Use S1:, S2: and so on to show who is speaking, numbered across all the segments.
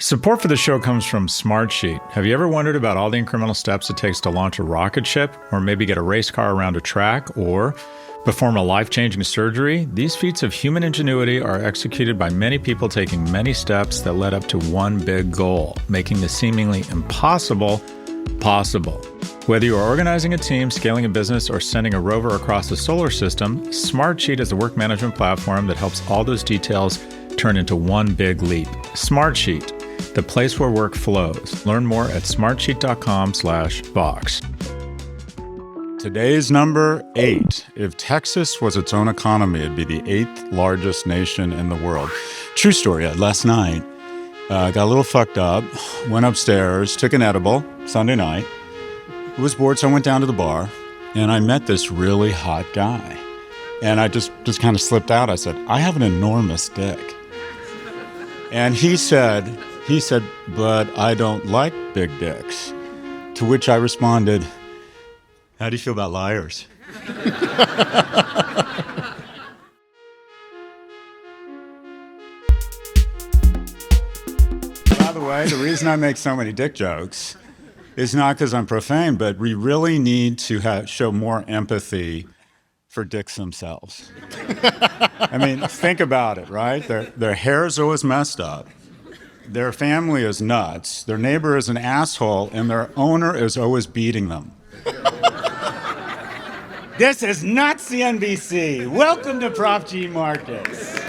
S1: Support for the show comes from Smartsheet. Have you ever wondered about all the incremental steps it takes to launch a rocket ship, or maybe get a race car around a track, or perform a life-changing surgery? These feats of human ingenuity are executed by many people taking many steps that led up to one big goal, making the seemingly impossible possible. Whether you are organizing a team, scaling a business, or sending a rover across the solar system, Smartsheet is the work management platform that helps all those details turn into one big leap. Smartsheet, the place where work flows. Learn more at smartsheet.com/Vox. Today's number 8. If Texas was its own economy, it'd be the 8th largest nation in the world. True story. Last night, got a little fucked up, went upstairs, took an edible Sunday night. Was bored, so I went down to the bar, and I met this really hot guy. And I just kind of slipped out. I said, I have an enormous dick. And he said, but I don't like big dicks. To which I responded, how do you feel about liars? By the way, the reason I make so many dick jokes is not because I'm profane, but we really need to show more empathy for dicks themselves. I mean, think about it, right? Their hair is always messed up. Their family is nuts. Their neighbor is an asshole, and their owner is always beating them. This is not CNBC. Welcome to Prof G Markets.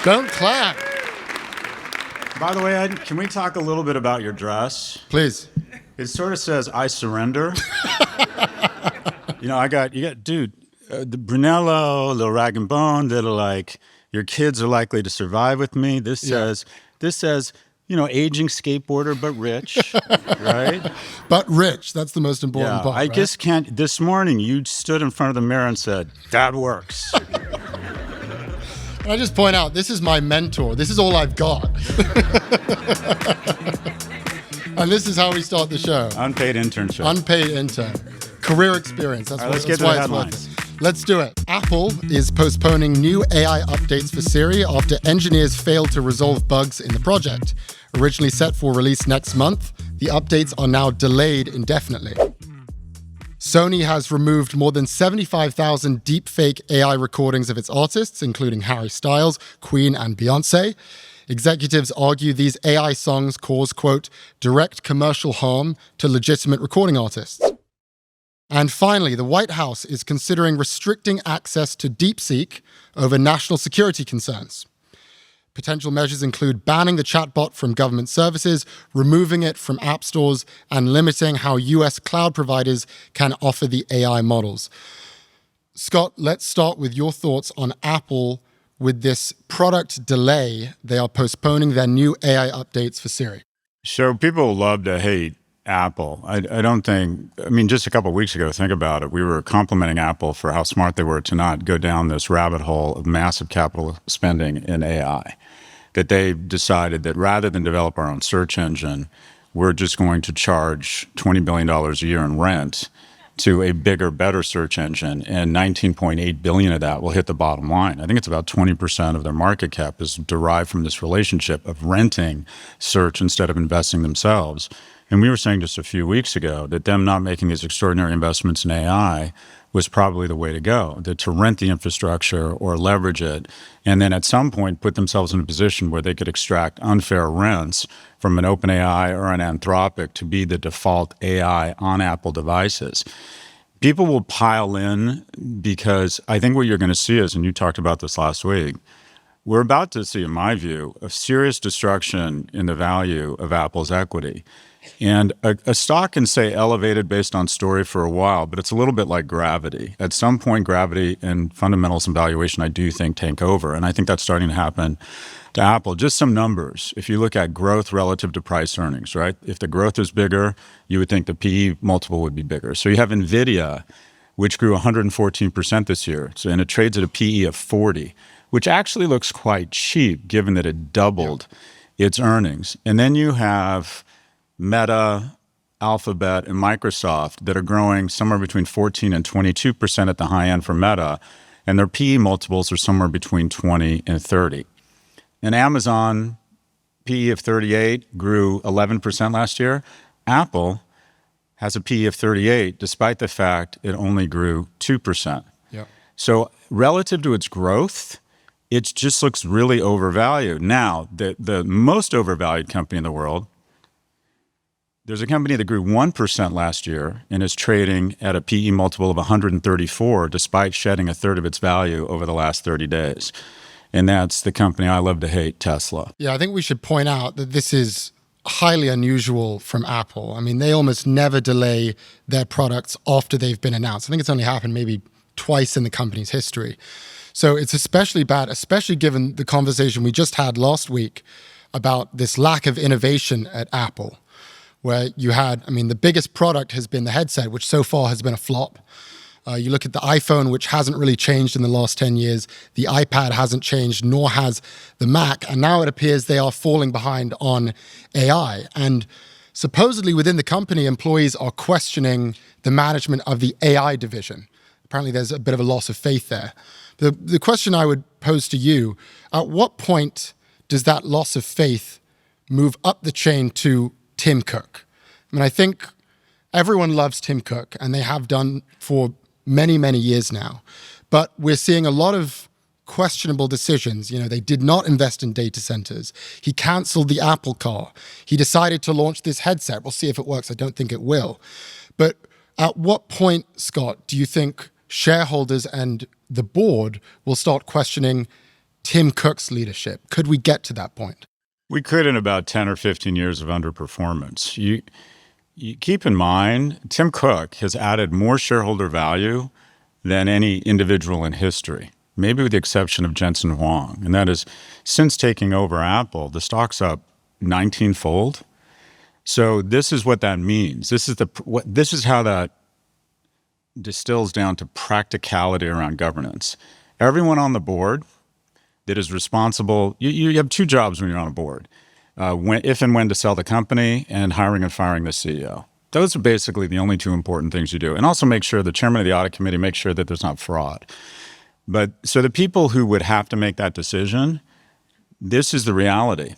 S2: Don't clap.
S1: By the way, Ed, can we talk a little bit about your dress?
S2: Please.
S1: It sort of says, I surrender. You got, dude, the Brunello, little rag and bone, little like, your kids are likely to survive with me. This says, aging skateboarder, but rich, right?
S2: But rich, that's the most important part,
S1: I just can't, this morning you stood in front of the mirror and said, that works.
S2: Can I just point out, this is my mentor. This is all I've got. And this is how we start the show.
S1: Unpaid internship.
S2: Unpaid intern. Career experience. That's,
S1: right, let's get to the headlines.
S2: Let's do it. Apple is postponing new AI updates for Siri after engineers failed to resolve bugs in the project. Originally set for release next month, the updates are now delayed indefinitely. Sony has removed more than 75,000 deepfake AI recordings of its artists, including Harry Styles, Queen, and Beyoncé. Executives argue these AI songs cause, quote, direct commercial harm to legitimate recording artists. And finally, the White House is considering restricting access to DeepSeek over national security concerns. Potential measures include banning the chatbot from government services, removing it from app stores, and limiting how US cloud providers can offer the AI models. Scott, let's start with your thoughts on Apple with this product delay. They are postponing their new AI updates for Siri.
S1: So people love to hate Apple. I mean, just a couple of weeks ago, think about it. We were complimenting Apple for how smart they were to not go down this rabbit hole of massive capital spending in AI. That they decided that rather than develop our own search engine, we're just going to charge $20 billion a year in rent to a bigger, better search engine, and $19.8 billion of that will hit the bottom line. I think it's about 20% of their market cap is derived from this relationship of renting search instead of investing themselves. And we were saying just a few weeks ago that them not making these extraordinary investments in AI was probably the way to go, that to rent the infrastructure or leverage it, and then at some point put themselves in a position where they could extract unfair rents from an OpenAI or an Anthropic to be the default AI on Apple devices. People will pile in because I think what you're going to see is, and you talked about this last week, we're about to see, in my view, a serious destruction in the value of Apple's equity. And a stock can stay elevated based on story for a while, but it's a little bit like gravity. At some point, gravity and fundamentals and valuation, I do think, take over. And I think that's starting to happen to Apple. Just some numbers. If you look at growth relative to price earnings, right? If the growth is bigger, you would think the PE multiple would be bigger. So you have NVIDIA, which grew 114% this year. And it trades at a PE of 40, which actually looks quite cheap given that it doubled its earnings. And then you have Meta, Alphabet, and Microsoft that are growing somewhere between 14 and 22% at the high end for Meta, and their PE multiples are somewhere between 20 and 30. And Amazon PE of 38, grew 11% last year. Apple has a PE of 38, despite the fact it only grew 2%.
S2: Yeah.
S1: So relative to its growth, it just looks really overvalued. Now, the most overvalued company in the world, there's a company that grew 1% last year and is trading at a PE multiple of 134, despite shedding a third of its value over the last 30 days. And that's the company I love to hate, Tesla.
S2: Yeah, I think we should point out that this is highly unusual from Apple. I mean, they almost never delay their products after they've been announced. I think it's only happened maybe twice in the company's history. So it's especially bad, especially given the conversation we just had last week about this lack of innovation at Apple, where you had, I mean, the biggest product has been the headset, which so far has been a flop. You look at the iPhone, which hasn't really changed in the last 10 years. The iPad hasn't changed, nor has the Mac. And now it appears they are falling behind on AI. And supposedly within the company, employees are questioning the management of the AI division. Apparently there's a bit of a loss of faith there. The question I would pose to you, at what point does that loss of faith move up the chain to Tim Cook? I mean, I think everyone loves Tim Cook, and they have done for many, many years now. But we're seeing a lot of questionable decisions. You know, they did not invest in data centers. He canceled the Apple car. He decided to launch this headset. We'll see if it works. I don't think it will. But at what point, Scott, do you think shareholders and the board will start questioning Tim Cook's leadership? Could we get to that point?
S1: We could in about 10 or 15 years of underperformance. You keep in mind, Tim Cook has added more shareholder value than any individual in history, maybe with the exception of Jensen Huang. And that is, since taking over Apple, the stock's up 19-fold. So this is what that means. This is how that distills down to practicality around governance. Everyone on the board that is responsible, you have two jobs when you're on a board. If and when to sell the company, and hiring and firing the CEO. Those are basically the only two important things you do. And also make sure the chairman of the audit committee makes sure that there's not fraud. But so the people who would have to make that decision, this is the reality.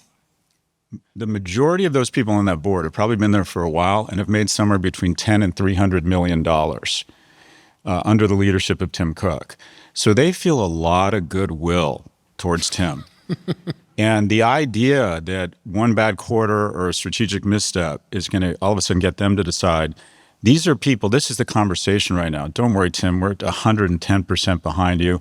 S1: The majority of those people on that board have probably been there for a while and have made somewhere between $10 and $300 million under the leadership of Tim Cook. So they feel a lot of goodwill towards Tim. And the idea that one bad quarter or a strategic misstep is going to all of a sudden get them to decide, these are people, this is the conversation right now. Don't worry, Tim, we're at 110% behind you.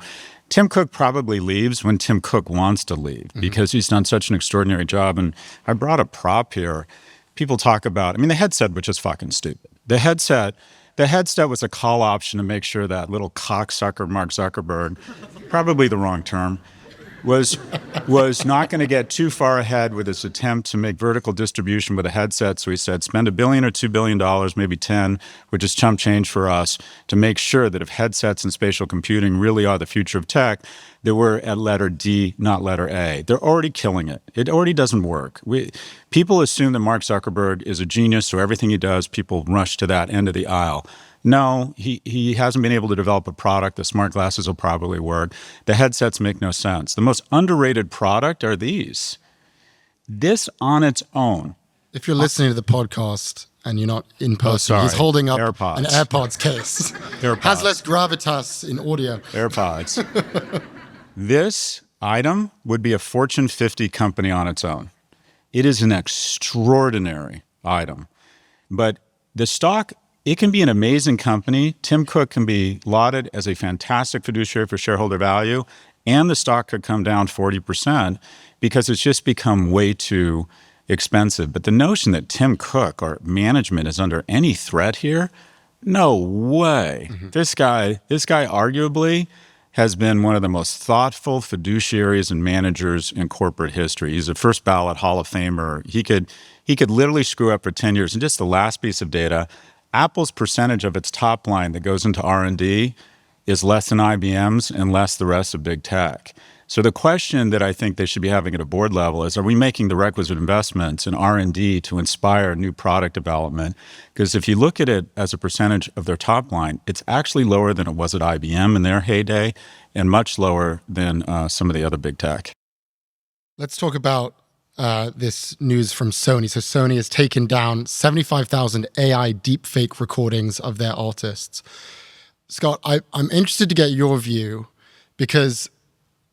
S1: Tim Cook probably leaves when Tim Cook wants to leave because he's done such an extraordinary job. And I brought a prop here. People talk about, I mean, the headset was just fucking stupid. The headset was a call option to make sure that little cocksucker Mark Zuckerberg, probably the wrong term, was not going to get too far ahead with his attempt to make vertical distribution with a headset. So he said, spend $1 billion or $2 billion, maybe 10, which is chump change for us, to make sure that if headsets and spatial computing really are the future of tech, that we're at letter D, not letter A. They're already killing it. It already doesn't work. People assume that Mark Zuckerberg is a genius, so everything he does, people rush to that end of the aisle. No, he hasn't been able to develop a product. The smart glasses will probably work. The headsets make no sense. The most underrated product are these. This on its own.
S2: If you're listening to the podcast and you're not in person, he's holding up
S1: AirPods.
S2: An AirPods case.
S1: AirPods.
S2: Has less gravitas in audio.
S1: AirPods. This item would be a Fortune 50 company on its own. It is an extraordinary item. But the stock, it can be an amazing company. Tim Cook can be lauded as a fantastic fiduciary for shareholder value, and the stock could come down 40% because it's just become way too expensive. But the notion that Tim Cook or management is under any threat here, no way. This guy arguably has been one of the most thoughtful fiduciaries and managers in corporate history. He's a first ballot Hall of Famer. He could literally screw up for 10 years. And just the last piece of data, Apple's percentage of its top line that goes into R&D is less than IBM's and less the rest of big tech. So the question that I think they should be having at a board level is, are we making the requisite investments in R&D to inspire new product development? Because if you look at it as a percentage of their top line, it's actually lower than it was at IBM in their heyday and much lower than some of the other big tech.
S2: Let's talk about this news from Sony. So Sony has taken down 75,000 AI deepfake recordings of their artists. Scott, I'm interested to get your view because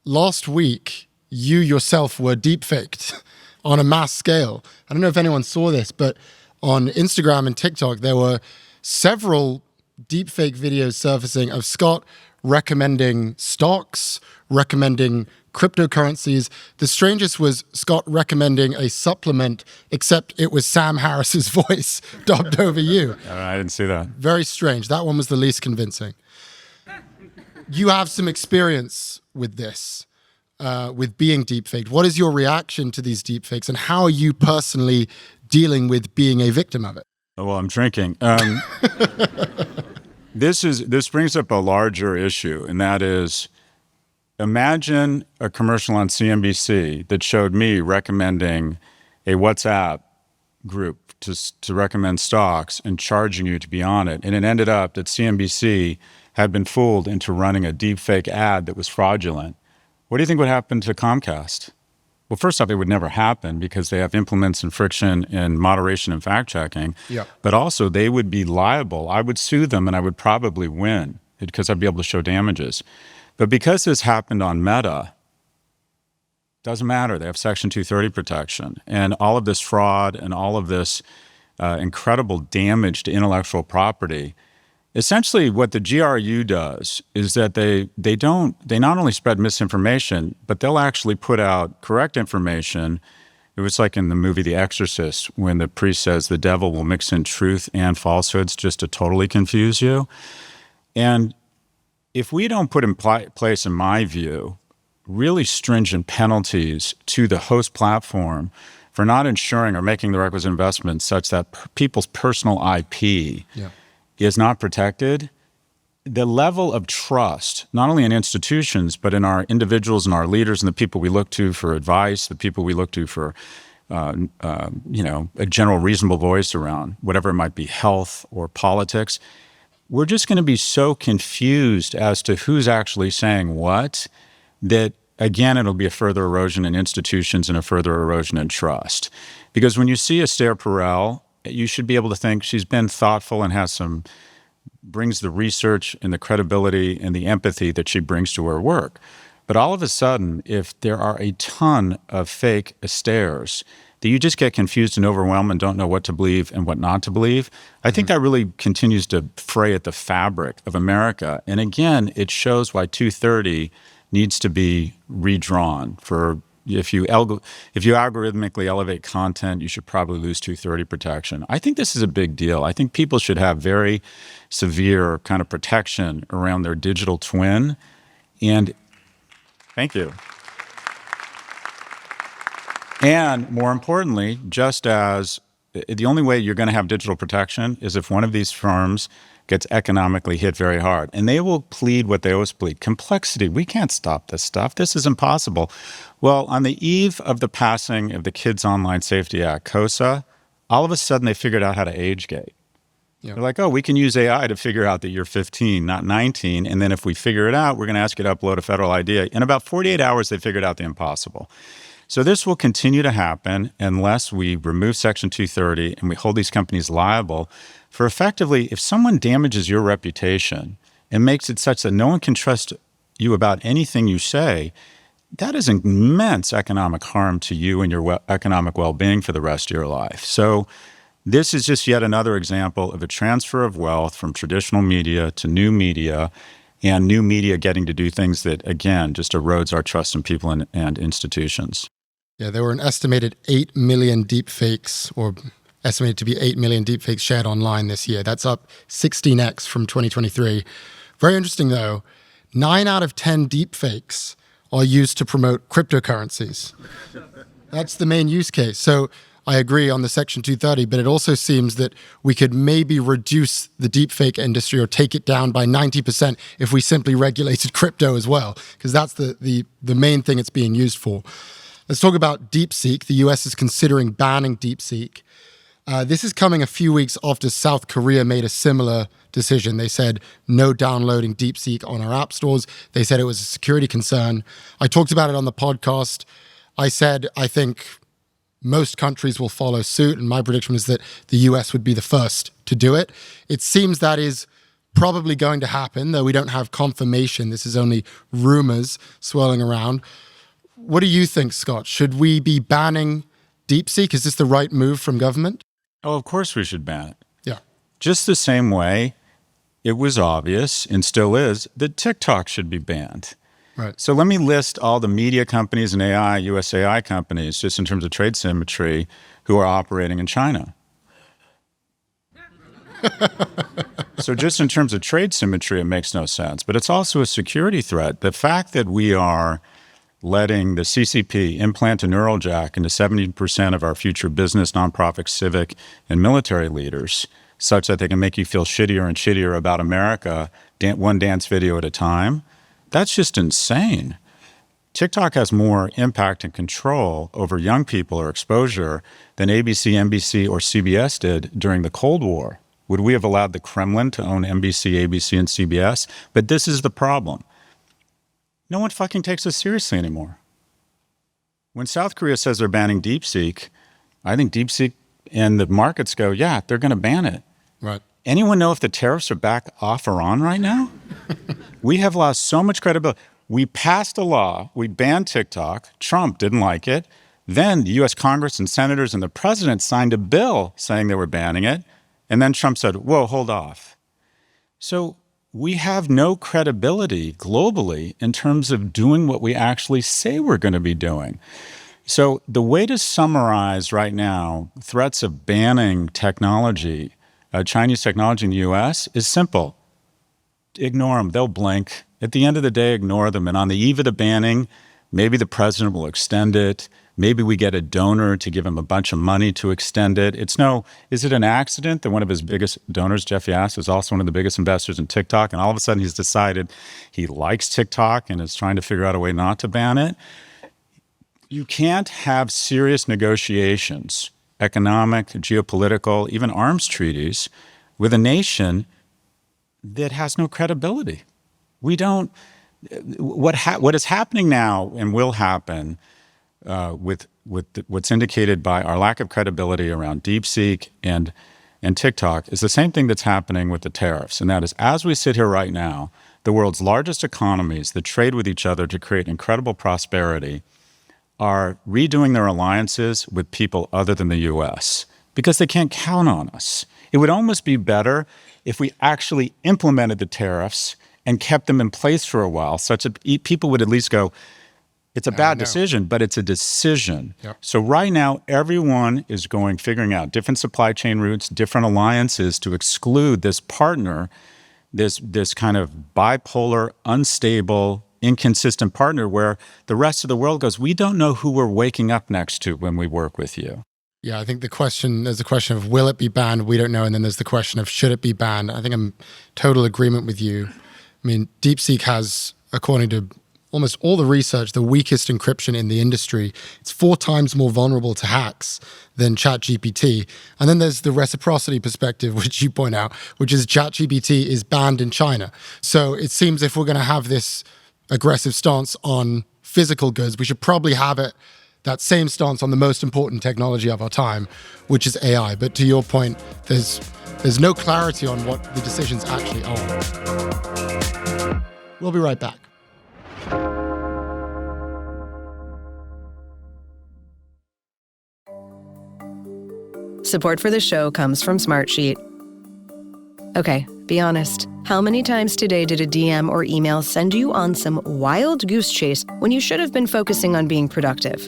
S2: last week you yourself were deepfaked on a mass scale. I don't know if anyone saw this, but on Instagram and TikTok, there were several deepfake videos surfacing of Scott recommending stocks, recommending cryptocurrencies. The strangest was Scott recommending a supplement, except it was Sam Harris's voice dubbed over you.
S1: I didn't see that.
S2: Very strange. That one was the least convincing. You have some experience with this, with being deepfaked. What is your reaction to these deepfakes, and how are you personally dealing with being a victim of it?
S1: Oh, well, I'm drinking. This brings up a larger issue, and that is, imagine a commercial on CNBC that showed me recommending a WhatsApp group to recommend stocks and charging you to be on it. And it ended up that CNBC had been fooled into running a deepfake ad that was fraudulent. What do you think would happen to Comcast? Well, first off, it would never happen because they have implements and friction and moderation and fact checking.
S2: Yeah.
S1: But also they would be liable. I would sue them and I would probably win because I'd be able to show damages. But because this happened on Meta, doesn't matter. They have Section 230 protection. And all of this fraud and all of this incredible damage to intellectual property, essentially what the GRU does is that they not only spread misinformation, but they'll actually put out correct information. It was like in the movie The Exorcist when the priest says the devil will mix in truth and falsehoods just to totally confuse you. And if we don't put in place, in my view, really stringent penalties to the host platform for not ensuring or making the requisite investments such that people's personal IP is not protected, the level of trust, not only in institutions, but in our individuals and our leaders and the people we look to for advice, the people we look to for a general reasonable voice around whatever it might be, health or politics, we're just going to be so confused as to who's actually saying what that, again, it'll be a further erosion in institutions and a further erosion in trust. Because when you see Esther Perel, you should be able to think she's been thoughtful and brings the research and the credibility and the empathy that she brings to her work. But all of a sudden, if there are a ton of fake Esters, that you just get confused and overwhelmed and don't know what to believe and what not to believe, I think that really continues to fray at the fabric of America. And again, it shows why 230 needs to be redrawn. If you algorithmically elevate content, you should probably lose 230 protection. I think this is a big deal. I think people should have very severe kind of protection around their digital twin. And thank you. And more importantly, just as the only way you're going to have digital protection is if one of these firms gets economically hit very hard. And they will plead what they always plead. Complexity. We can't stop this stuff. This is impossible. Well, on the eve of the passing of the Kids Online Safety Act, KOSA, all of a sudden they figured out how to age gate. They're like, oh, we can use AI to figure out that you're 15, not 19. And then if we figure it out, we're going to ask you to upload a federal ID. In about 48 hours, they figured out the impossible. So this will continue to happen unless we remove Section 230 and we hold these companies liable for effectively, if someone damages your reputation and makes it such that no one can trust you about anything you say, that is immense economic harm to you and your economic well-being for the rest of your life. So this is just yet another example of a transfer of wealth from traditional media to new media, and new media getting to do things that, again, just erodes our trust in people and institutions.
S2: Yeah, there were an estimated 8 million deepfakes, or estimated to be 8 million deepfakes shared online this year. That's up 16x from 2023. Very interesting, though. 9 out of 10 deepfakes are used to promote cryptocurrencies. That's the main use case. So I agree on the Section 230, but it also seems that we could maybe reduce the deepfake industry or take it down by 90% if we simply regulated crypto as well, because that's the main thing it's being used for. Let's talk about DeepSeek. The US is considering banning DeepSeek. This is coming a few weeks after South Korea made a similar decision. They said no downloading DeepSeek on our app stores. They said it was a security concern. I talked about it on the podcast. I said, I think most countries will follow suit. And my prediction is that the US would be the first to do it. It seems that is probably going to happen, though we don't have confirmation. This is only rumors swirling around. What do you think, Scott? Should we be banning DeepSeek? Is this the right move from government?
S1: Oh, of course we should ban it.
S2: Yeah.
S1: Just the same way it was obvious, and still is, that TikTok should be banned.
S2: Right.
S1: So let me list all the media companies and US AI companies, just in terms of trade symmetry, who are operating in China. So just in terms of trade symmetry, it makes no sense. But it's also a security threat. The fact that we are letting the CCP implant a neural jack into 70% of our future business, nonprofit, civic, and military leaders, such that they can make you feel shittier and shittier about America, one dance video at a time, that's just insane. TikTok has more impact and control over young people or exposure than ABC, NBC, or CBS did during the Cold War. Would we have allowed the Kremlin to own NBC, ABC, and CBS? But this is the problem. No one fucking takes us seriously anymore. When South Korea says they're banning DeepSeek, I think DeepSeek and the markets go, yeah, they're going to ban it.
S2: Right.
S1: Anyone know if the tariffs are back off or on right now? We have lost so much credibility. We passed a law. We banned TikTok. Trump didn't like it. Then the U.S. Congress and senators and the president signed a bill saying they were banning it. And then Trump said, whoa, hold off. So we have no credibility globally in terms of doing what we actually say we're going to be doing. So the way to summarize right now threats of banning technology, Chinese technology in the U.S. is simple. Ignore them. They'll blink. At the end of the day, ignore them. And on the eve of the banning, maybe the president will extend it. Maybe we get a donor to give him a bunch of money to extend it. Is it an accident that one of his biggest donors, Jeff Yass, is also one of the biggest investors in TikTok, and all of a sudden he's decided he likes TikTok and is trying to figure out a way not to ban it? You can't have serious negotiations, economic, geopolitical, even arms treaties, with a nation that has no credibility. We don't. What is happening now and will happen with what's indicated by our lack of credibility around DeepSeek and TikTok is the same thing that's happening with the tariffs. And that is, as we sit here right now, the world's largest economies that trade with each other to create incredible prosperity are redoing their alliances with people other than the U.S. because they can't count on us. It would almost be better if we actually implemented the tariffs and kept them in place for a while, such that people would at least go, it's a bad decision, but it's a decision.
S2: Yep.
S1: So right now, everyone is figuring out different supply chain routes, different alliances to exclude this partner, this kind of bipolar, unstable, inconsistent partner where the rest of the world goes, we don't know who we're waking up next to when we work with you.
S2: Yeah, I think there's the question of will it be banned? We don't know. And then there's the question of should it be banned? I think I'm in total agreement with you. I mean, DeepSeek has, according to almost all the research, the weakest encryption in the industry. It's 4 times more vulnerable to hacks than ChatGPT. And then there's the reciprocity perspective, which you point out, which is ChatGPT is banned in China. So it seems if we're going to have this aggressive stance on physical goods, we should probably have that same stance on the most important technology of our time, which is AI. But to your point, there's no clarity on what the decisions actually are. We'll be right back.
S3: Support for the show comes from Smartsheet. Okay, be honest. How many times today did a DM or email send you on some wild goose chase when you should have been focusing on being productive?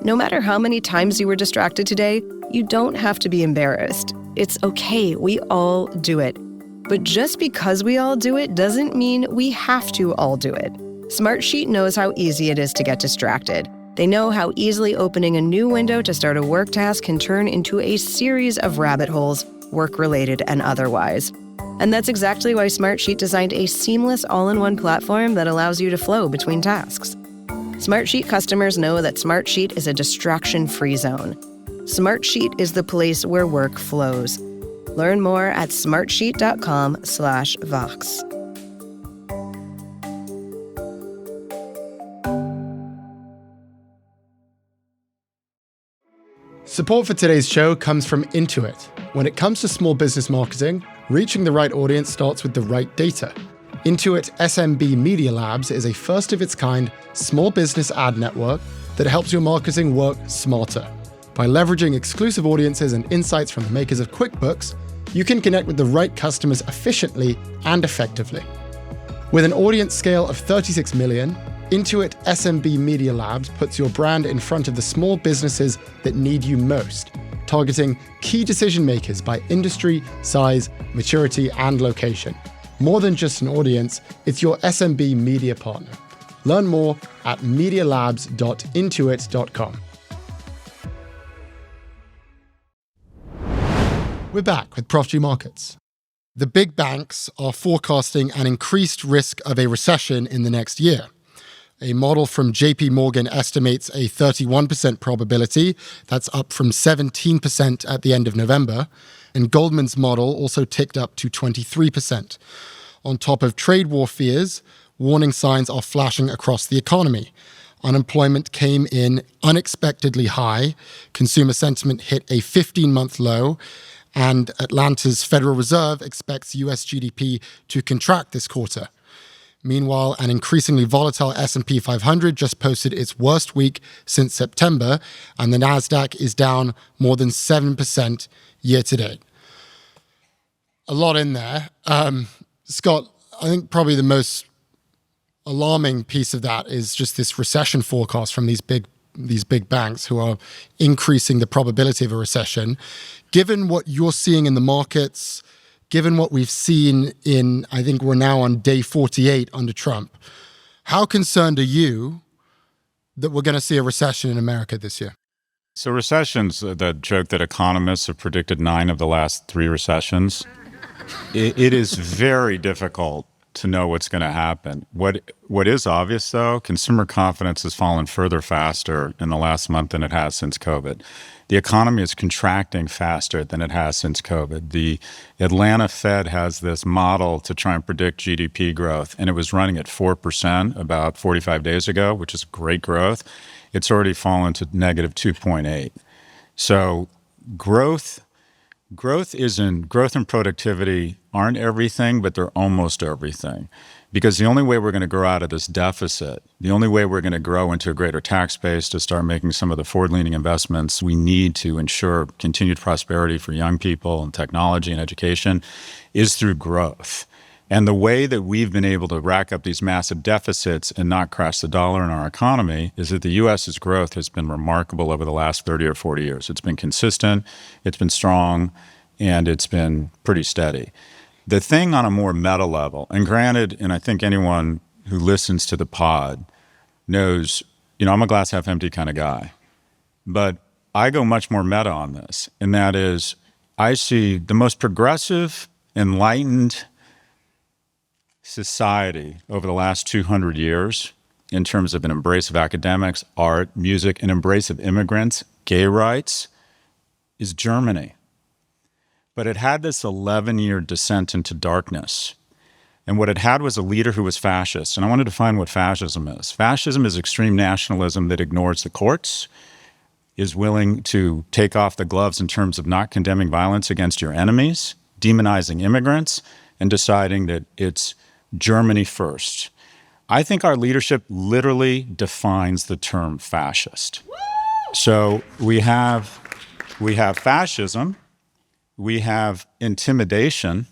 S3: No matter how many times you were distracted today, you don't have to be embarrassed. It's okay, we all do it. But just because we all do it doesn't mean we have to all do it. Smartsheet knows how easy it is to get distracted. They know how easily opening a new window to start a work task can turn into a series of rabbit holes, work-related and otherwise. And that's exactly why Smartsheet designed a seamless all-in-one platform that allows you to flow between tasks. Smartsheet customers know that Smartsheet is a distraction-free zone. Smartsheet is the place where work flows. Learn more at smartsheet.com/Vox.
S2: Support for today's show comes from Intuit. When it comes to small business marketing, reaching the right audience starts with the right data. Intuit SMB Media Labs is a first-of-its-kind small business ad network that helps your marketing work smarter. By leveraging exclusive audiences and insights from the makers of QuickBooks, you can connect with the right customers efficiently and effectively. With an audience scale of 36 million, Intuit SMB Media Labs puts your brand in front of the small businesses that need you most, targeting key decision makers by industry, size, maturity, and location. More than just an audience, it's your SMB media partner. Learn more at medialabs.intuit.com. We're back with Prof G Markets. The big banks are forecasting an increased risk of a recession in the next year. A model from JP Morgan estimates a 31% probability. That's up from 17% at the end of November. And Goldman's model also ticked up to 23%. On top of trade war fears, warning signs are flashing across the economy. Unemployment came in unexpectedly high. Consumer sentiment hit a 15-month low. And Atlanta's Federal Reserve expects US GDP to contract this quarter. Meanwhile, an increasingly volatile S&P 500 just posted its worst week since September, and the Nasdaq is down more than 7% year to date. A lot in there. Scott, I think probably the most alarming piece of that is just this recession forecast from these big banks who are increasing the probability of a recession. Given what you're seeing in the markets, given what we've seen I think we're now on day 48 under Trump, how concerned are you that we're going to see a recession in America this year?
S1: So recessions, the joke that economists have predicted 9 of the last 3 recessions, it is very difficult to know what's going to happen. What is obvious, though, consumer confidence has fallen further faster in the last month than it has since COVID. The economy is contracting faster than it has since COVID. The Atlanta Fed has this model to try and predict GDP growth, and it was running at 4% about 45 days ago, which is great growth. It's already fallen to negative 2.8. So growth and productivity aren't everything, but they're almost everything. Because the only way we're going to grow out of this deficit, the only way we're going to grow into a greater tax base to start making some of the forward-leaning investments we need to ensure continued prosperity for young people and technology and education is through growth. And the way that we've been able to rack up these massive deficits and not crash the dollar in our economy is that the U.S.'s growth has been remarkable over the last 30 or 40 years. It's been consistent, it's been strong, and it's been pretty steady. The thing on a more meta level, and granted, and I think anyone who listens to the pod knows, I'm a glass half empty kind of guy, but I go much more meta on this. And that is, I see the most progressive, enlightened society over the last 200 years in terms of an embrace of academics, art, music, an embrace of immigrants, gay rights, is Germany. But it had this 11-year descent into darkness. And what it had was a leader who was fascist. And I want to define what fascism is. Fascism is extreme nationalism that ignores the courts, is willing to take off the gloves in terms of not condemning violence against your enemies, demonizing immigrants, and deciding that it's Germany first. I think our leadership literally defines the term fascist. So we have fascism. We have intimidation,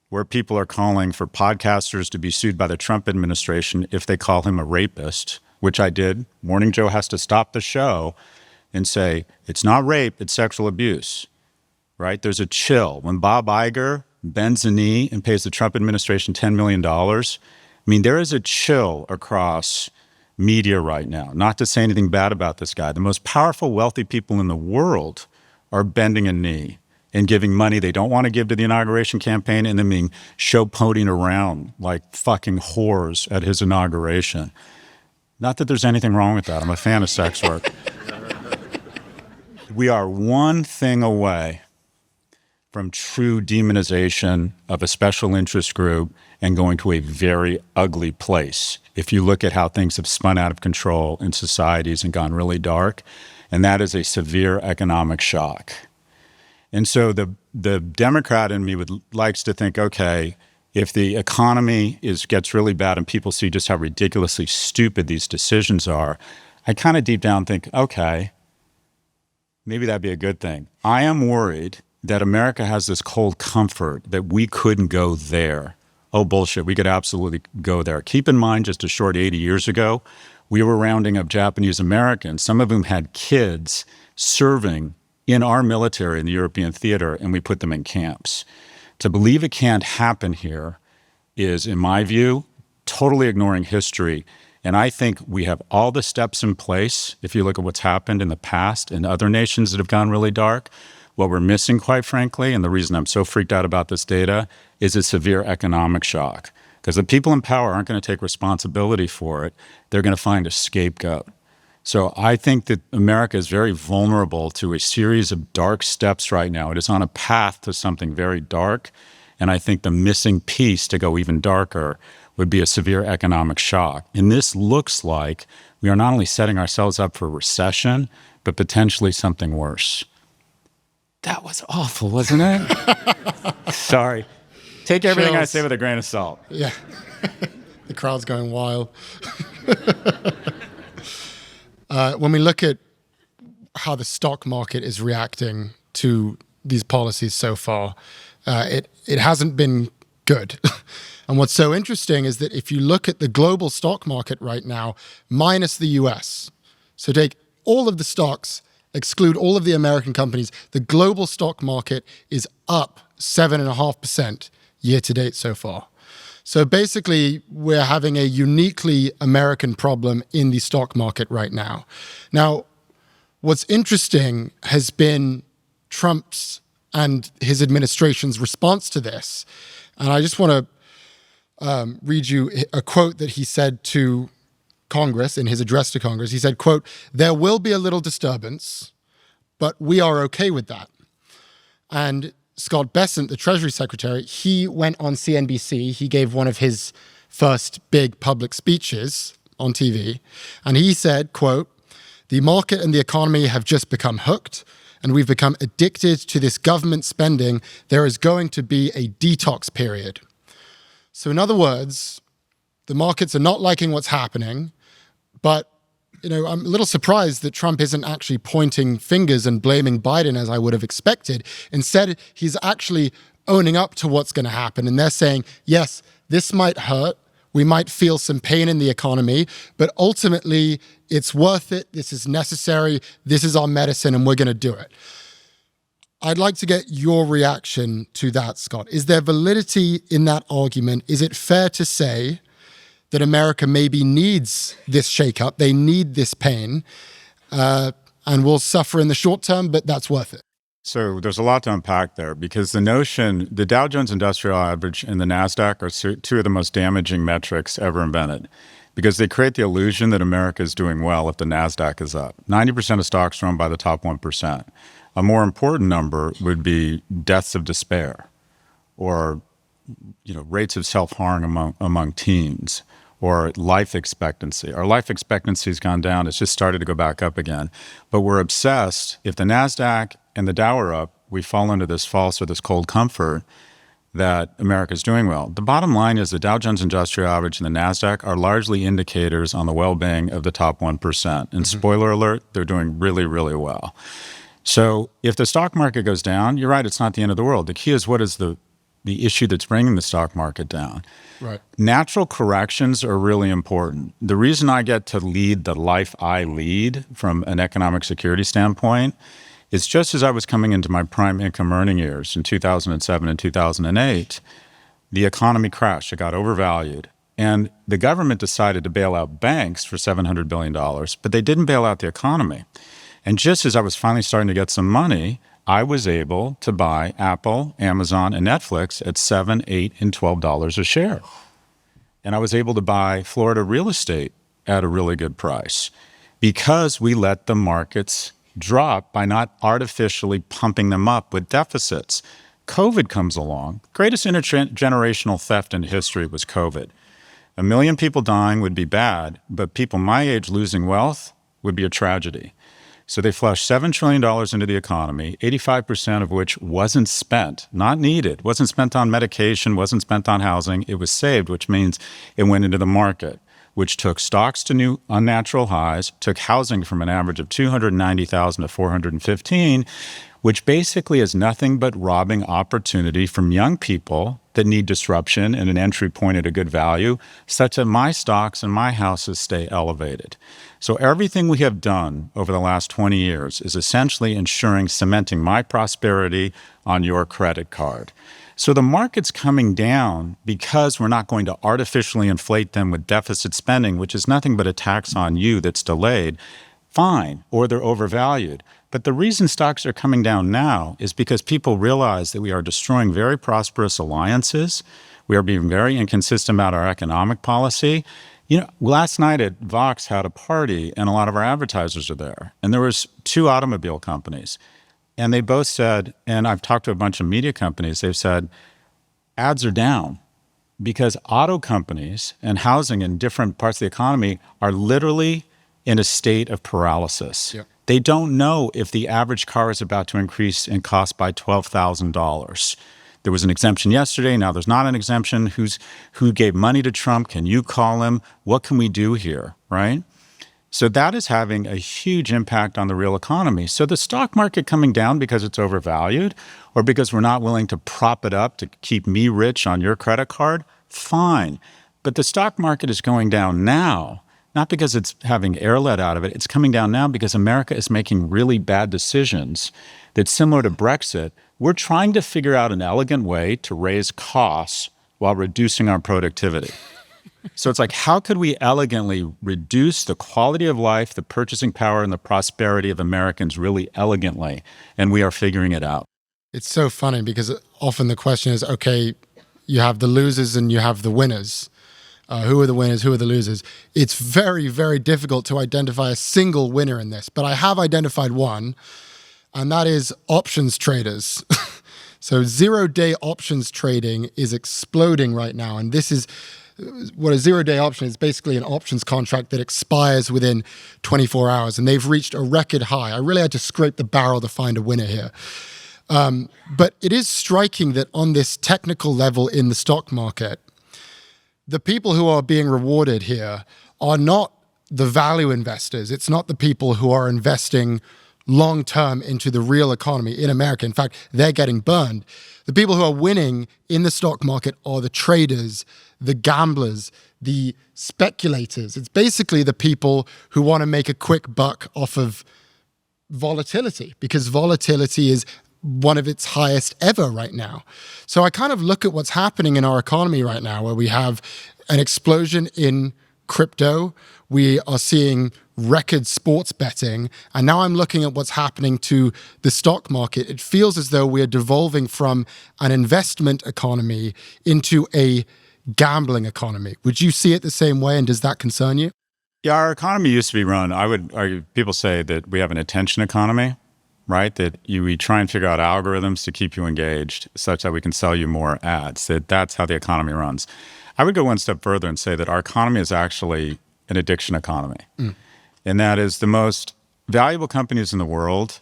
S1: where people are calling for podcasters to be sued by the Trump administration if they call him a rapist, which I did. Morning Joe has to stop the show and say, it's not rape, it's sexual abuse, right? There's a chill. When Bob Iger bends the knee and pays the Trump administration $10 million, there is a chill across media right now. Not to say anything bad about this guy. The most powerful, wealthy people in the world are bending a knee and giving money they don't want to give to the inauguration campaign and then being show-ponying around like fucking whores at his inauguration. Not that there's anything wrong with that. I'm a fan of sex work. We are one thing away from true demonization of a special interest group and going to a very ugly place. If you look at how things have spun out of control in societies and gone really dark, and that is a severe economic shock. And so the Democrat in me likes to think, okay, if the economy gets really bad and people see just how ridiculously stupid these decisions are, I kind of deep down think, okay, maybe that'd be a good thing. I am worried that America has this cold comfort that we couldn't go there. Oh, bullshit, we could absolutely go there. Keep in mind, just a short 80 years ago, we were rounding up Japanese Americans, some of whom had kids serving in our military in the European theater, and we put them in camps. To believe it can't happen here is, in my view, totally ignoring history. And I think we have all the steps in place. If you look at what's happened in the past in other nations that have gone really dark, what we're missing, quite frankly, and the reason I'm so freaked out about this data, is a severe economic shock. Because the people in power aren't going to take responsibility for it. They're going to find a scapegoat. So I think that America is very vulnerable to a series of dark steps right now. It is on a path to something very dark. And I think the missing piece to go even darker would be a severe economic shock. And this looks like we are not only setting ourselves up for recession, but potentially something worse. That was awful, wasn't it? Sorry. Take everything I say with a grain of salt.
S2: Yeah. The crowd's going wild. When we look at how the stock market is reacting to these policies so far, it hasn't been good. And what's so interesting is that if you look at the global stock market right now, minus the US, so take all of the stocks, exclude all of the American companies, the global stock market is up 7.5% year to date so far. So basically, we're having a uniquely American problem in the stock market right now. Now, what's interesting has been Trump's and his administration's response to this. And I just want to read you a quote that he said to Congress in his address to Congress. He said, quote, "There will be a little disturbance, but we are okay with that." And Scott Bessent, the Treasury Secretary, he went on CNBC. He gave one of his first big public speeches on TV. And he said, quote, "The market and the economy have just become hooked, and we've become addicted to this government spending. There is going to be a detox period." So in other words, the markets are not liking what's happening, but I'm a little surprised that Trump isn't actually pointing fingers and blaming Biden as I would have expected. Instead, he's actually owning up to what's going to happen. And they're saying, yes, this might hurt. We might feel some pain in the economy, but ultimately it's worth it. This is necessary. This is our medicine, and we're going to do it. I'd like to get your reaction to that, Scott. Is there validity in that argument? Is it fair to say that America maybe needs this shakeup, they need this pain, and will suffer in the short term, but that's worth it?
S1: So there's a lot to unpack there, because the Dow Jones Industrial Average and the NASDAQ are two of the most damaging metrics ever invented, because they create the illusion that America is doing well if the NASDAQ is up. 90% of stocks are owned by the top 1%. A more important number would be deaths of despair, or rates of self-harm among teens, or life expectancy. Our life expectancy has gone down. It's just started to go back up again. But we're obsessed. If the NASDAQ and the Dow are up, we fall into this false or this cold comfort that America's doing well. The bottom line is the Dow Jones Industrial Average and the NASDAQ are largely indicators on the well-being of the top 1%. And spoiler alert, they're doing really, really well. So if the stock market goes down, you're right, it's not the end of the world. The key is, what is the issue that's bringing the stock market down?
S2: Right.
S1: Natural corrections are really important. The reason I get to lead the life I lead from an economic security standpoint is, just as I was coming into my prime income earning years in 2007 and 2008, the economy crashed. It got overvalued. And the government decided to bail out banks for $700 billion, but they didn't bail out the economy. And just as I was finally starting to get some money, I was able to buy Apple, Amazon, and Netflix at $7, $8, and $12 a share. And I was able to buy Florida real estate at a really good price, because we let the markets drop by not artificially pumping them up with deficits. COVID comes along. Greatest intergenerational theft in history was COVID. 1 million people dying would be bad, but people my age losing wealth would be a tragedy. So they flushed $7 trillion into the economy, 85% of which wasn't spent, not needed, wasn't spent on medication, wasn't spent on housing. It was saved, which means it went into the market, which took stocks to new unnatural highs, took housing from an average of 290,000 to 415, which basically is nothing but robbing opportunity from young people that need disruption and an entry point at a good value, such that my stocks and my houses stay elevated. So everything we have done over the last 20 years is essentially ensuring cementing my prosperity on your credit card. So the market's coming down because we're not going to artificially inflate them with deficit spending, which is nothing but a tax on you that's delayed. Fine, or they're overvalued. But the reason stocks are coming down now is because people realize that we are destroying very prosperous alliances. We are being very inconsistent about our economic policy. You know, last night at Vox had a party and a lot of our advertisers are there. And there was 2 automobile companies. And they both said, and I've talked to a bunch of media companies, they've said, ads are down because auto companies and housing in different parts of the economy are literally in a state of paralysis. Yep. They don't know if the average car is about to increase in cost by $12,000. There was an exemption yesterday. Now there's not an exemption. Who gave money to Trump? Can you call him? What can we do here, right? So that is having a huge impact on the real economy. So the stock market coming down because it's overvalued or because we're not willing to prop it up to keep me rich on your credit card, fine. But the stock market is going down now, not because it's having air let out of it. It's coming down now because America is making really bad decisions that's similar to Brexit. We're trying to figure out an elegant way to raise costs while reducing our productivity. So it's like, how could we elegantly reduce the quality of life, the purchasing power, and the prosperity of Americans really elegantly? And we are figuring it out.
S2: It's so funny because often the question is, okay, you have the losers and you have the winners. Who are the winners? Who are the losers? It's very, very difficult to identify a single winner in this, but I have identified one, and that is options traders. So 0-day options trading is exploding right now, and this is what a 0-day option is. Basically an options contract that expires within 24 hours, and they've reached a record high. I really had to scrape the barrel to find a winner here. But it is striking that on this technical level in the stock market, the people who are being rewarded here are not the value investors. It's not the people who are investing long-term into the real economy in America. In fact, they're getting burned. The people who are winning in the stock market are the traders, the gamblers, the speculators. It's basically the people who want to make a quick buck off of volatility, because volatility is one of its highest ever right now. So I kind of look at what's happening in our economy right now, where we have an explosion in crypto. We are seeing record sports betting. And now I'm looking at what's happening to the stock market. It feels as though we're devolving from an investment economy into a gambling economy. Would you see it the same way? And does that concern you?
S1: Yeah, our economy used to be run, I would argue, people say that we have an attention economy, right? That we try and figure out algorithms to keep you engaged such that we can sell you more ads. That's how the economy runs. I would go one step further and say that our economy is actually an addiction economy. And that is the most valuable companies in the world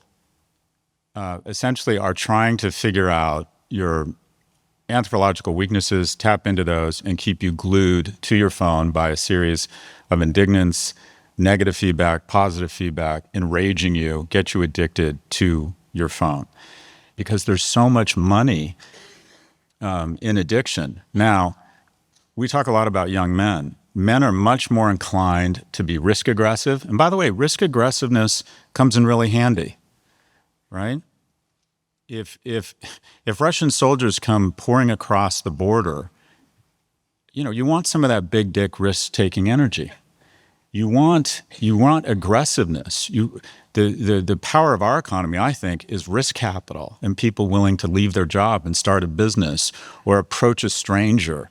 S1: essentially are trying to figure out your anthropological weaknesses, tap into those, and keep you glued to your phone by a series of indignance, negative feedback, positive feedback, enraging you, get you addicted to your phone. Because there's so much money in addiction. Now, we talk a lot about young men. Men are much more inclined to be risk aggressive. And by the way, risk aggressiveness comes in really handy, right? If Russian soldiers come pouring across the border, you want some of that big dick risk-taking energy. You want aggressiveness. The power of our economy, I think, is risk capital and people willing to leave their job and start a business or approach a stranger.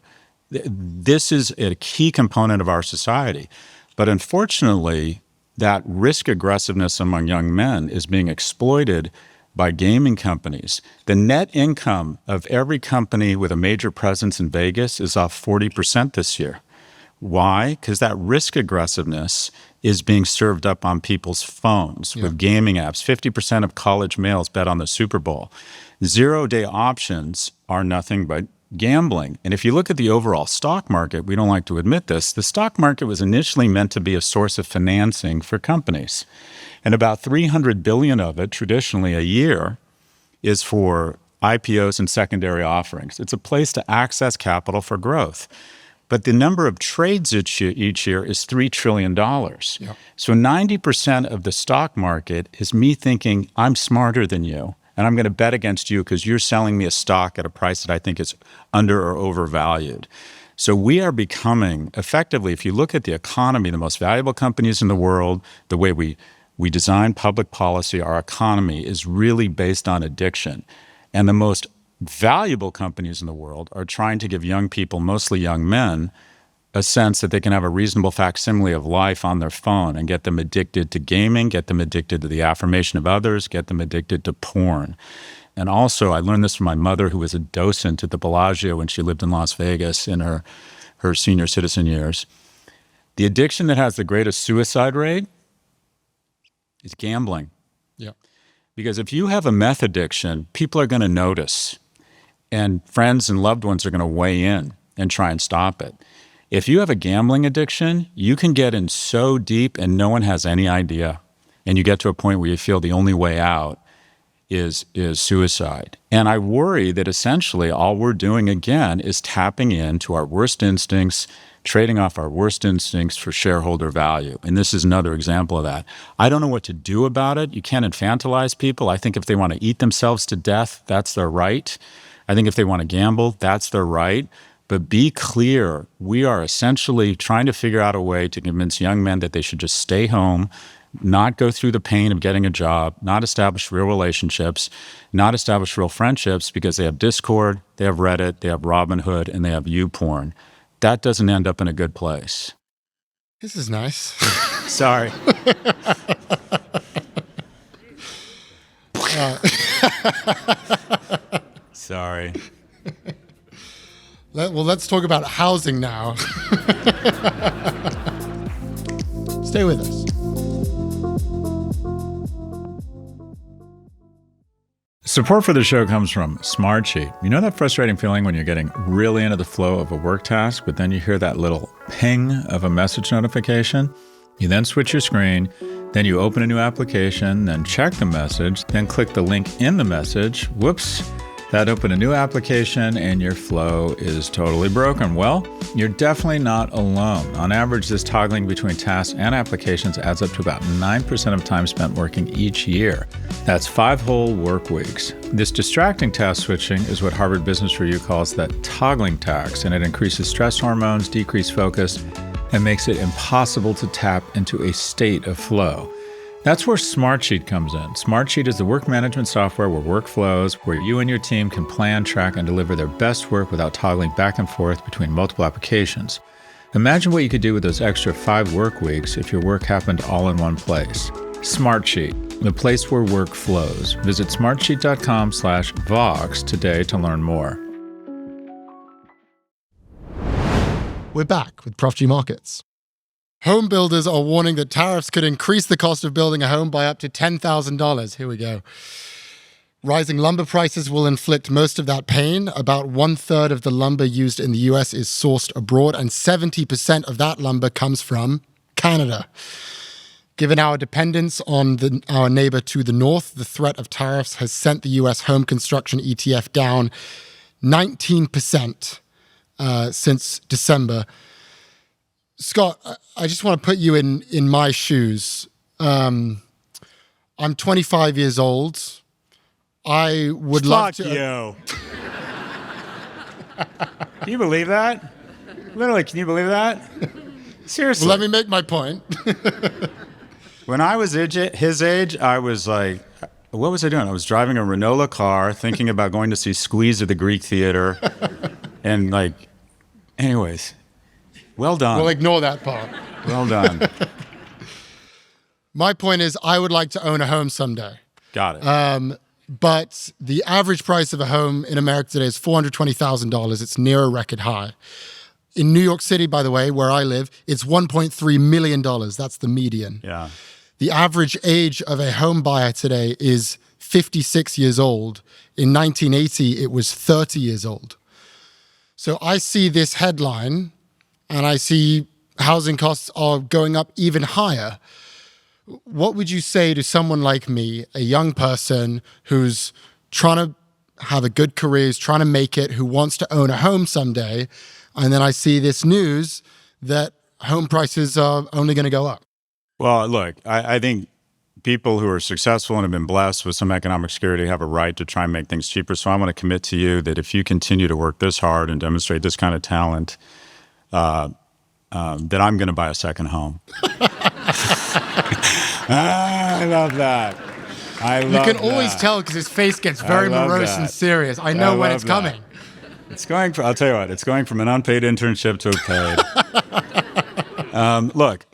S1: This is a key component of our society. But unfortunately, that risk aggressiveness among young men is being exploited by gaming companies. The net income of every company with a major presence in Vegas is off 40% this year. Why? Because that risk aggressiveness is being served up on people's phones with gaming apps. 50% of college males bet on the Super Bowl. 0-day options are nothing but gambling. And if you look at the overall stock market, we don't like to admit this, the stock market was initially meant to be a source of financing for companies. And about 300 billion of it, traditionally a year, is for IPOs and secondary offerings. It's a place to access capital for growth. But the number of trades each year is $3 trillion.
S2: Yep.
S1: So 90% of the stock market is me thinking, I'm smarter than you, and I'm going to bet against you because you're selling me a stock at a price that I think is under or overvalued. So we are becoming, effectively, if you look at the economy, the most valuable companies in the world, the way we design public policy, our economy is really based on addiction. And the most valuable companies in the world are trying to give young people, mostly young men, a sense that they can have a reasonable facsimile of life on their phone and get them addicted to gaming, get them addicted to the affirmation of others, get them addicted to porn. And also, I learned this from my mother, who was a docent at the Bellagio when she lived in Las Vegas in her senior citizen years. The addiction that has the greatest suicide rate is gambling.
S2: Yeah.
S1: Because if you have a meth addiction, people are going to notice. And friends and loved ones are going to weigh in and try and stop it. If you have a gambling addiction, you can get in so deep and no one has any idea. And you get to a point where you feel the only way out is suicide. And I worry that essentially all we're doing again is tapping into our worst instincts, trading off our worst instincts for shareholder value. And this is another example of that. I don't know what to do about it. You can't infantilize people. I think if they want to eat themselves to death, that's their right. I think if they want to gamble, that's their right. But be clear, we are essentially trying to figure out a way to convince young men that they should just stay home, not go through the pain of getting a job, not establish real relationships, not establish real friendships because they have Discord, they have Reddit, they have Robinhood, and they have YouPorn. That doesn't end up in a good place.
S2: This is nice.
S1: Sorry. Sorry.
S2: Well, let's talk about housing now. Stay with us.
S1: Support for the show comes from Smartsheet. You know that frustrating feeling when you're getting really into the flow of a work task, but then you hear that little ping of a message notification? You then switch your screen, then you open a new application, then check the message, then click the link in the message. Whoops. That opened a new application and your flow is totally broken. Well, you're definitely not alone. On average, this toggling between tasks and applications adds up to about 9% of time spent working each year. That's 5 whole work weeks. This distracting task switching is what Harvard Business Review calls the toggling tax, and it increases stress hormones, decreases focus, and makes it impossible to tap into a state of flow. That's where Smartsheet comes in. Smartsheet is the work management software where work flows, where you and your team can plan, track, and deliver their best work without toggling back and forth between multiple applications. Imagine what you could do with those extra 5 work weeks if your work happened all in one place. Smartsheet, the place where work flows. Visit smartsheet.com/Vox today to learn more.
S2: We're back with Prof G Markets. Home builders are warning that tariffs could increase the cost of building a home by up to $10,000. Here we go. Rising lumber prices will inflict most of that pain. About 1/3 of the lumber used in the US is sourced abroad, and 70% of that lumber comes from Canada. Given our dependence on our neighbor to the north, the threat of tariffs has sent the US home construction ETF down 19% since December. Scott, I just want to put you in my shoes. I'm 25 years old. I would love to...
S1: Fuck you. Can you believe that? Literally, can you believe that? Seriously.
S2: Well, let me make my point.
S1: When I was his age, I was like, what was I doing? I was driving a Renault car, thinking about going to see Squeeze at the Greek Theater. And like, anyways... Well done.
S2: We'll ignore that part.
S1: Well done.
S2: My point is, I would like to own a home someday.
S1: Got it.
S2: But the average price of a home in America today is $420,000. It's near a record high. In New York City, by the way, where I live, it's $1.3 million. That's the median.
S1: Yeah.
S2: The average age of a home buyer today is 56 years old. In 1980, it was 30 years old. So I see this headline and I see housing costs are going up even higher. What would you say to someone like me, a young person who's trying to have a good career, who's trying to make it, who wants to own a home someday, and then I see this news that home prices are only going to go up?
S1: Well, look, I think people who are successful and have been blessed with some economic security have a right to try and make things cheaper. So I want to commit to you that if you continue to work this hard and demonstrate this kind of talent, that I'm going to buy a second home. I love that.
S2: You can always tell because his face gets very morose and serious. I know when it's coming.
S1: It's going for, I'll tell you what, it's going from an unpaid internship to a paid. Look,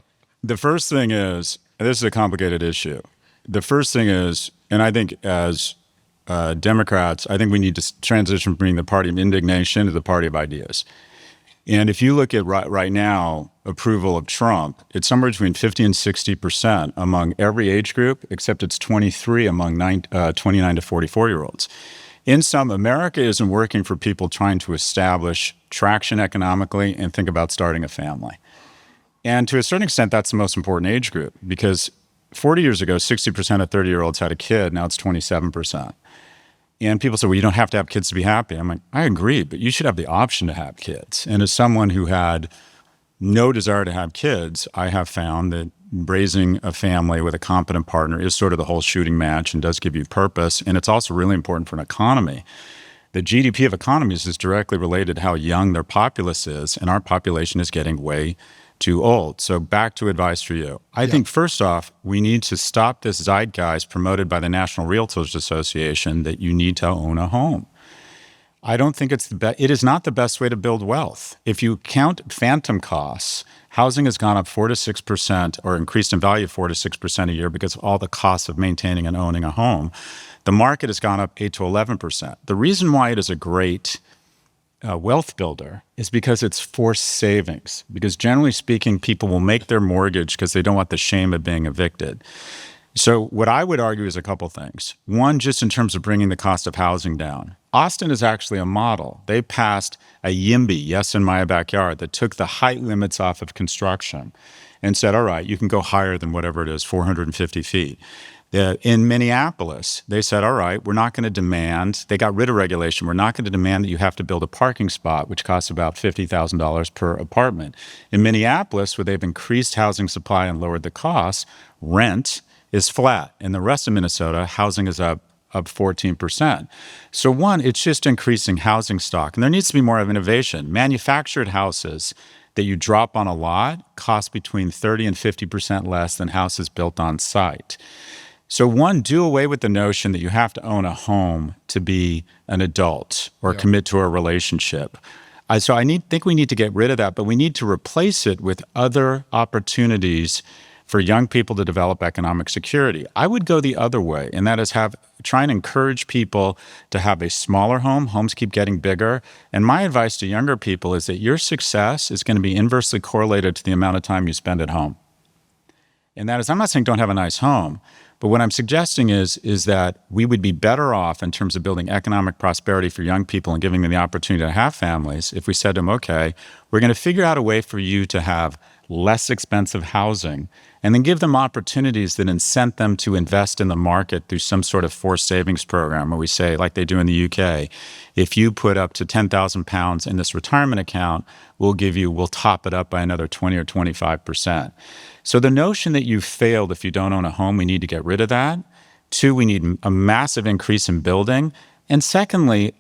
S1: the first thing is, this is a complicated issue. The first thing is, and I think as Democrats, I think we need to transition from being the party of indignation to the party of ideas. And if you look at right now, approval of Trump, it's somewhere between 50 and 60% among every age group, except it's 23 among 29 to 44-year-olds. In sum, America isn't working for people trying to establish traction economically and think about starting a family. And to a certain extent, that's the most important age group because 40 years ago, 60% of 30-year-olds had a kid. Now it's 27%. And people say, well, you don't have to have kids to be happy. I'm like, I agree, but you should have the option to have kids. And as someone who had no desire to have kids, I have found that raising a family with a competent partner is sort of the whole shooting match and does give you purpose. And it's also really important for an economy. The GDP of economies is directly related to how young their populace is, and our population is getting way too old. So back to advice for you. I think first off, we need to stop this zeitgeist promoted by the National Realtors Association that you need to own a home. I don't think it's it is not the best way to build wealth. If you count phantom costs, housing has gone up 4 to 6% or increased in value 4 to 6% a year because of all the costs of maintaining and owning a home. The market has gone up 8 to 11%. The reason why it is a great wealth builder is because it's forced savings. Because generally speaking, people will make their mortgage because they don't want the shame of being evicted. So what I would argue is a couple things. One, just in terms of bringing the cost of housing down. Austin is actually a model. They passed a YIMBY, yes in my backyard, that took the height limits off of construction and said, all right, you can go higher than whatever it is, 450 feet. In Minneapolis, they said, all right, we're not going to demand, they got rid of regulation, we're not going to demand that you have to build a parking spot, which costs about $50,000 per apartment. In Minneapolis, where they've increased housing supply and lowered the costs, rent is flat. In the rest of Minnesota, housing is up 14%. So one, it's just increasing housing stock. And there needs to be more of innovation. Manufactured houses that you drop on a lot cost between 30 and 50% less than houses built on site. So one, do away with the notion that you have to own a home to be an adult or commit to a relationship. So I think we need to get rid of that, but we need to replace it with other opportunities for young people to develop economic security. I would go the other way, and that is try and encourage people to have a smaller home. Homes keep getting bigger. And my advice to younger people is that your success is going to be inversely correlated to the amount of time you spend at home. And that is, I'm not saying don't have a nice home, but what I'm suggesting is that we would be better off in terms of building economic prosperity for young people and giving them the opportunity to have families if we said to them, okay, we're going to figure out a way for you to have less expensive housing and then give them opportunities that incent them to invest in the market through some sort of forced savings program where we say, like they do in the UK, if you put up to 10,000 pounds in this retirement account, we'll top it up by another 20 or 25%. So the notion that you've failed if you don't own a home, we need to get rid of that. Two, we need a massive increase in building. And secondly,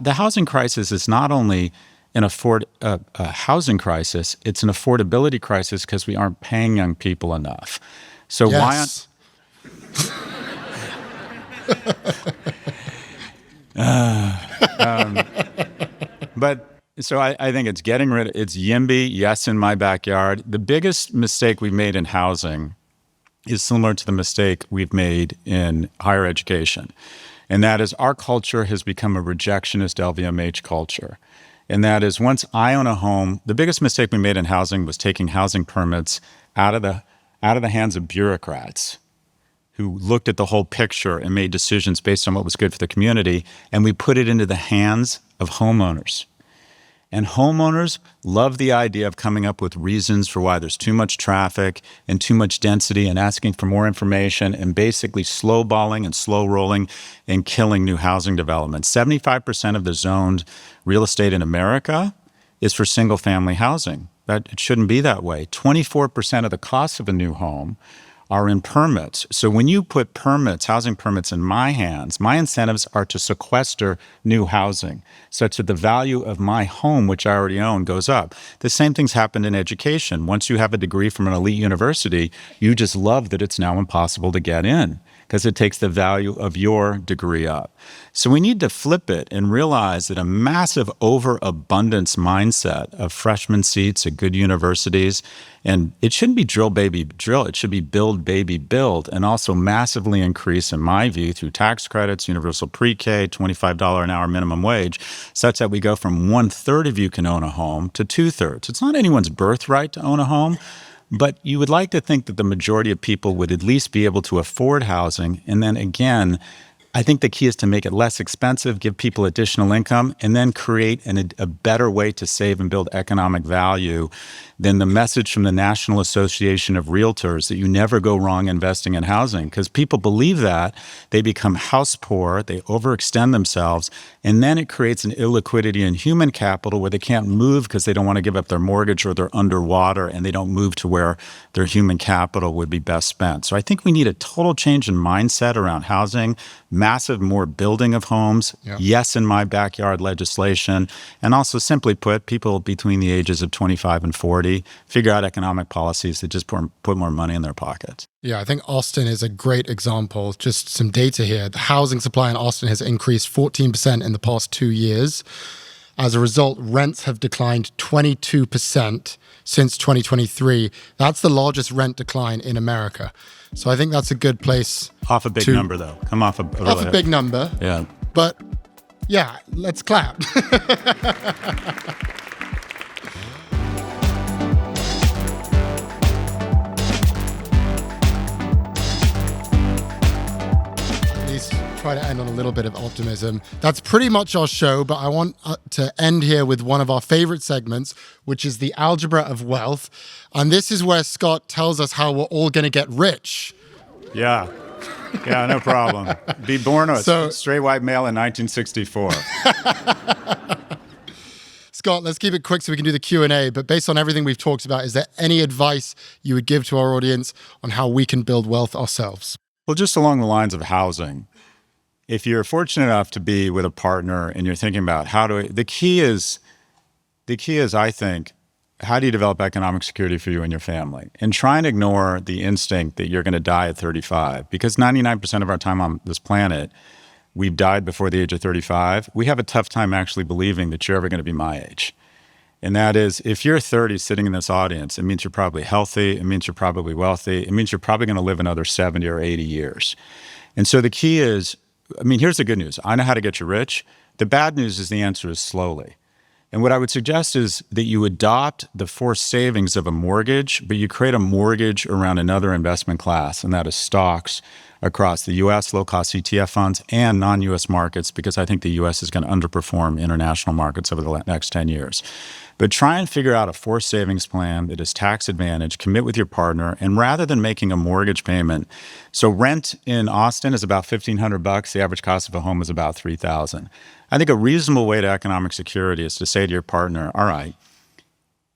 S1: the housing crisis is not only a housing crisis, it's an affordability crisis because we aren't paying young people enough. So
S2: yes.
S1: So I think it's getting rid of, it's YIMBY, yes in my backyard. The biggest mistake we've made in housing is similar to the mistake we've made in higher education. And that is our culture has become a rejectionist LVMH culture. And that is, once I own a home, the biggest mistake we made in housing was taking housing permits out of the hands of bureaucrats who looked at the whole picture and made decisions based on what was good for the community, and we put it into the hands of homeowners. And homeowners love the idea of coming up with reasons for why there's too much traffic and too much density and asking for more information and basically slowballing and slow rolling and killing new housing development. 75% of the zoned real estate in America is for single family housing. It shouldn't be that way. 24% of the cost of a new home are in permits. So when you put permits, housing permits in my hands, my incentives are to sequester new housing such that the value of my home, which I already own, goes up. The same thing's happened in education. Once you have a degree from an elite university, you just love that it's now impossible to get in because it takes the value of your degree up. So we need to flip it and realize that a massive overabundance mindset of freshman seats at good universities, and it shouldn't be drill, baby, drill. It should be build, baby, build, and also massively increase, in my view, through tax credits, universal pre-K, $25 an hour minimum wage, such that we go from 1/3 of you can own a home to 2/3. It's not anyone's birthright to own a home, but you would like to think that the majority of people would at least be able to afford housing. And then again, I think the key is to make it less expensive, give people additional income, and then create a better way to save and build economic value than the message from the National Association of Realtors that you never go wrong investing in housing. Because people believe that, they become house poor, they overextend themselves, and then it creates an illiquidity in human capital where they can't move because they don't want to give up their mortgage or they're underwater and they don't move to where their human capital would be best spent. So I think we need a total change in mindset around housing, massive more building of homes, yes in my backyard legislation, and also simply put, people between the ages of 25 and 40 figure out economic policies that just put more money in their pockets.
S2: Yeah, I think Austin is a great example. Just some data here. The housing supply in Austin has increased 14% in the past 2 years. As a result, rents have declined 22% since 2023. That's the largest rent decline in America. So I think that's a good place.
S1: Off a big number, though. Come off a
S2: big number.
S1: Yeah.
S2: But yeah, let's clap. Try to end on a little bit of optimism. That's pretty much our show, but I want to end here with one of our favorite segments, which is the Algebra of Wealth. And this is where Scott tells us how we're all going to get rich.
S1: Yeah, no problem. Be born a straight white male in 1964.
S2: Scott, let's keep it quick so we can do the Q&A. But based on everything we've talked about, is there any advice you would give to our audience on how we can build wealth ourselves?
S1: Well, just along the lines of housing. If you're fortunate enough to be with a partner and you're thinking about the key is, I think, how do you develop economic security for you and your family? And try and ignore the instinct that you're going to die at 35, because 99% of our time on this planet, we've died before the age of 35. We have a tough time actually believing that you're ever going to be my age. And that is, if you're 30 sitting in this audience, it means you're probably healthy, it means you're probably wealthy, it means you're probably going to live another 70 or 80 years. And so the key is, here's the good news. I know how to get you rich. The bad news is the answer is slowly. And what I would suggest is that you adopt the forced savings of a mortgage, but you create a mortgage around another investment class, and that is stocks across the U.S., low-cost ETF funds, and non-U.S. markets, because I think the U.S. is going to underperform international markets over the next 10 years. But try and figure out a forced savings plan that is tax advantage, commit with your partner, and rather than making a mortgage payment, so rent in Austin is about $1,500. The average cost of a home is about $3,000. I think a reasonable way to economic security is to say to your partner, all right,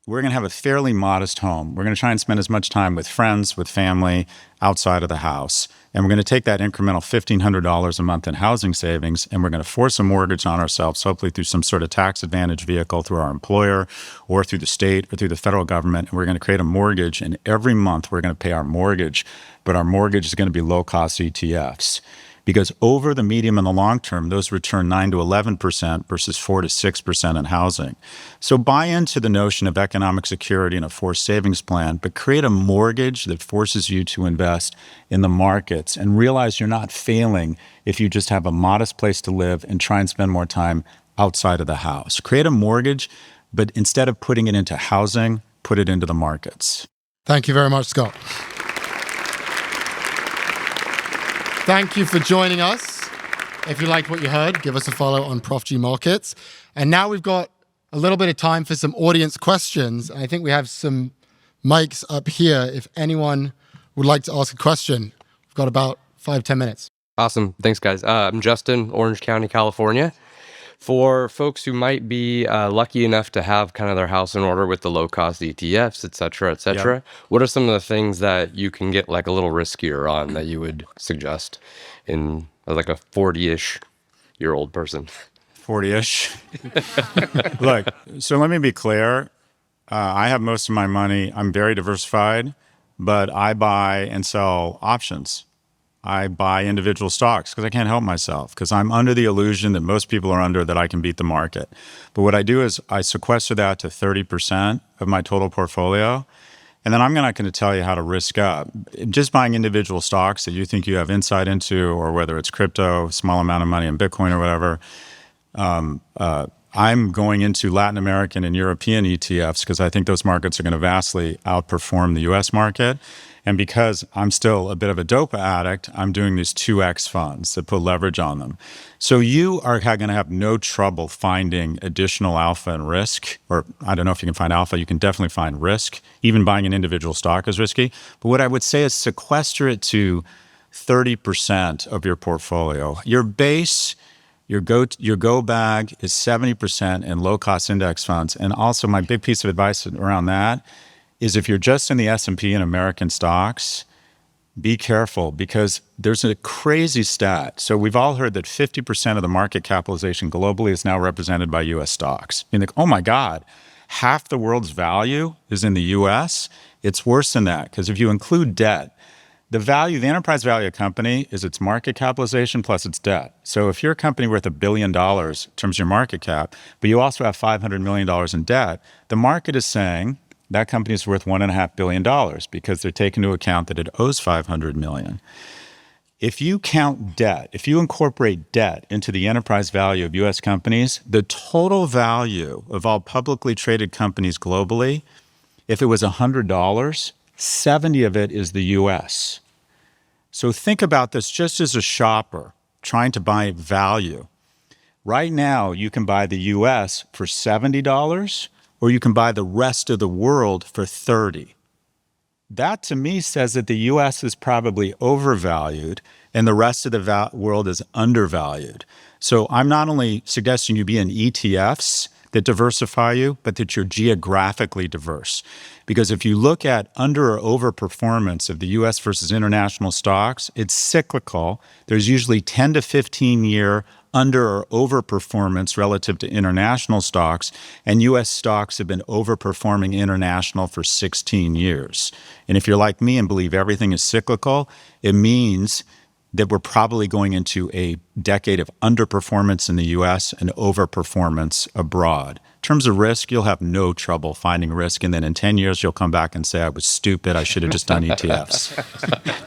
S1: we're going to have a fairly modest home. We're going to try and spend as much time with friends, with family, outside of the house. And we're going to take that incremental $1,500 a month in housing savings, and we're going to force a mortgage on ourselves, hopefully through some sort of tax advantage vehicle through our employer or through the state or through the federal government. And we're going to create a mortgage, and every month we're going to pay our mortgage, but our mortgage is going to be low-cost ETFs. Because over the medium and the long term, those return 9 to 11% versus 4 to 6% in housing. So buy into the notion of economic security and a forced savings plan, but create a mortgage that forces you to invest in the markets and realize you're not failing if you just have a modest place to live and try and spend more time outside of the house. Create a mortgage, but instead of putting it into housing, put it into the markets.
S2: Thank you very much, Scott. Thank you for joining us. If you liked what you heard, give us a follow on Prof G Markets. And now we've got a little bit of time for some audience questions. I think we have some mics up here. If anyone would like to ask a question, we've got about 5-10 minutes.
S4: Awesome. Thanks, guys. I'm Justin, Orange County, California. For folks who might be lucky enough to have kind of their house in order with the low-cost ETFs, et cetera, what are some of the things that you can get like a little riskier on that you would suggest in like a 40-ish-year-old person?
S1: 40-ish. Look, so let me be clear. I have most of my money. I'm very diversified, but I buy and sell options. I buy individual stocks because I can't help myself, because I'm under the illusion that most people are under that I can beat the market. But what I do is I sequester that to 30% of my total portfolio. And then I'm not going to tell you how to risk up. Just buying individual stocks that you think you have insight into, or whether it's crypto, small amount of money in Bitcoin or whatever. I'm going into Latin American and European ETFs because I think those markets are going to vastly outperform the US market. And because I'm still a bit of a dope addict, I'm doing these 2X funds that put leverage on them. So you are going to have no trouble finding additional alpha and risk, or I don't know if you can find alpha, you can definitely find risk. Even buying an individual stock is risky. But what I would say is sequester it to 30% of your portfolio. Your base, your go bag is 70% in low-cost index funds. And also my big piece of advice around that is if you're just in the S&P and American stocks, be careful, because there's a crazy stat. So we've all heard that 50% of the market capitalization globally is now represented by U.S. stocks. You think, oh my God, half the world's value is in the U.S.? It's worse than that, because if you include debt, the enterprise value of a company is its market capitalization plus its debt. So if you're a company worth $1 billion in terms of your market cap, but you also have $500 million in debt, the market is saying that company is worth $1.5 billion because they're taking into account that it owes $500 million. If you count debt, if you incorporate debt into the enterprise value of U.S. companies, the total value of all publicly traded companies globally, if it was $100, 70 of it is the U.S. So think about this just as a shopper trying to buy value. Right now, you can buy the U.S. for $70, or you can buy the rest of the world for $30. That to me says that the U.S. is probably overvalued and the rest of the world is undervalued. So I'm not only suggesting you be in ETFs that diversify you, but that you're geographically diverse. Because if you look at under or over performance of the U.S. versus international stocks, it's cyclical. There's usually 10 to 15 year under or over performance relative to international stocks, and U.S. stocks have been overperforming international for 16 years. And if you're like me and believe everything is cyclical, it means that we're probably going into a decade of underperformance in the U.S. and overperformance abroad. In terms of risk, you'll have no trouble finding risk, and then in 10 years, you'll come back and say, I was stupid, I should have just done ETFs.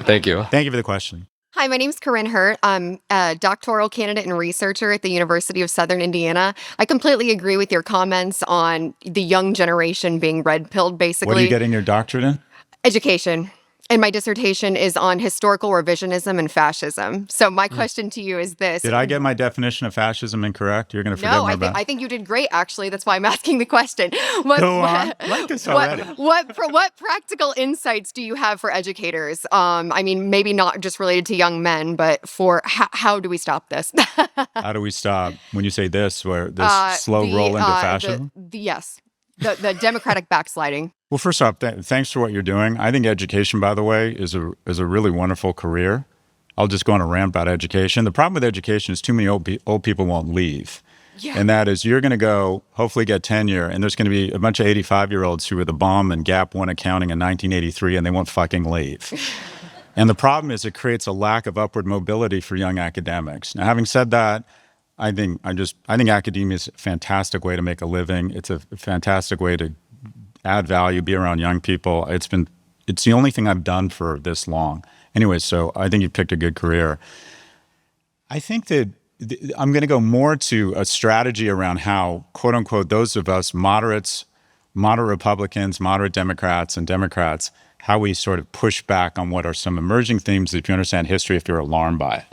S4: Thank you.
S1: Thank you for the question.
S5: Hi, my name's Corinne Hurt. I'm a doctoral candidate and researcher at the University of Southern Indiana. I completely agree with your comments on the young generation being red-pilled, basically.
S1: What are you getting your doctorate in?
S5: Education. And my dissertation is on historical revisionism and fascism. So my question to you is this.
S1: Did I get my definition of fascism incorrect? You're going to forget more about it.
S5: I think you did great, actually. That's why I'm asking the question.
S1: Go on. I like this already.
S5: What practical insights do you have for educators? I mean, maybe not just related to young men, but for how do we stop this?
S1: How do we stop? When you say this, where this slow roll into fascism?
S5: Yes. The democratic backsliding.
S1: Well, first off, thanks for what you're doing. I think education, by the way, is a really wonderful career. I'll just go on a rant about education. The problem with education is too many old people won't leave. Yeah. And that is, you're going to go, hopefully get tenure, and there's going to be a bunch of 85-year-olds who were the bomb in Gap 1 accounting in 1983, and they won't fucking leave. And the problem is it creates a lack of upward mobility for young academics. Now, having said that, I think academia is a fantastic way to make a living. It's a fantastic way to add value, be around young people. It's the only thing I've done for this long. Anyway, so I think you picked a good career. I think that I'm going to go more to a strategy around how, quote unquote, those of us moderates, moderate Republicans, moderate Democrats, and Democrats, how we sort of push back on what are some emerging themes, if you understand history, if you're alarmed by it.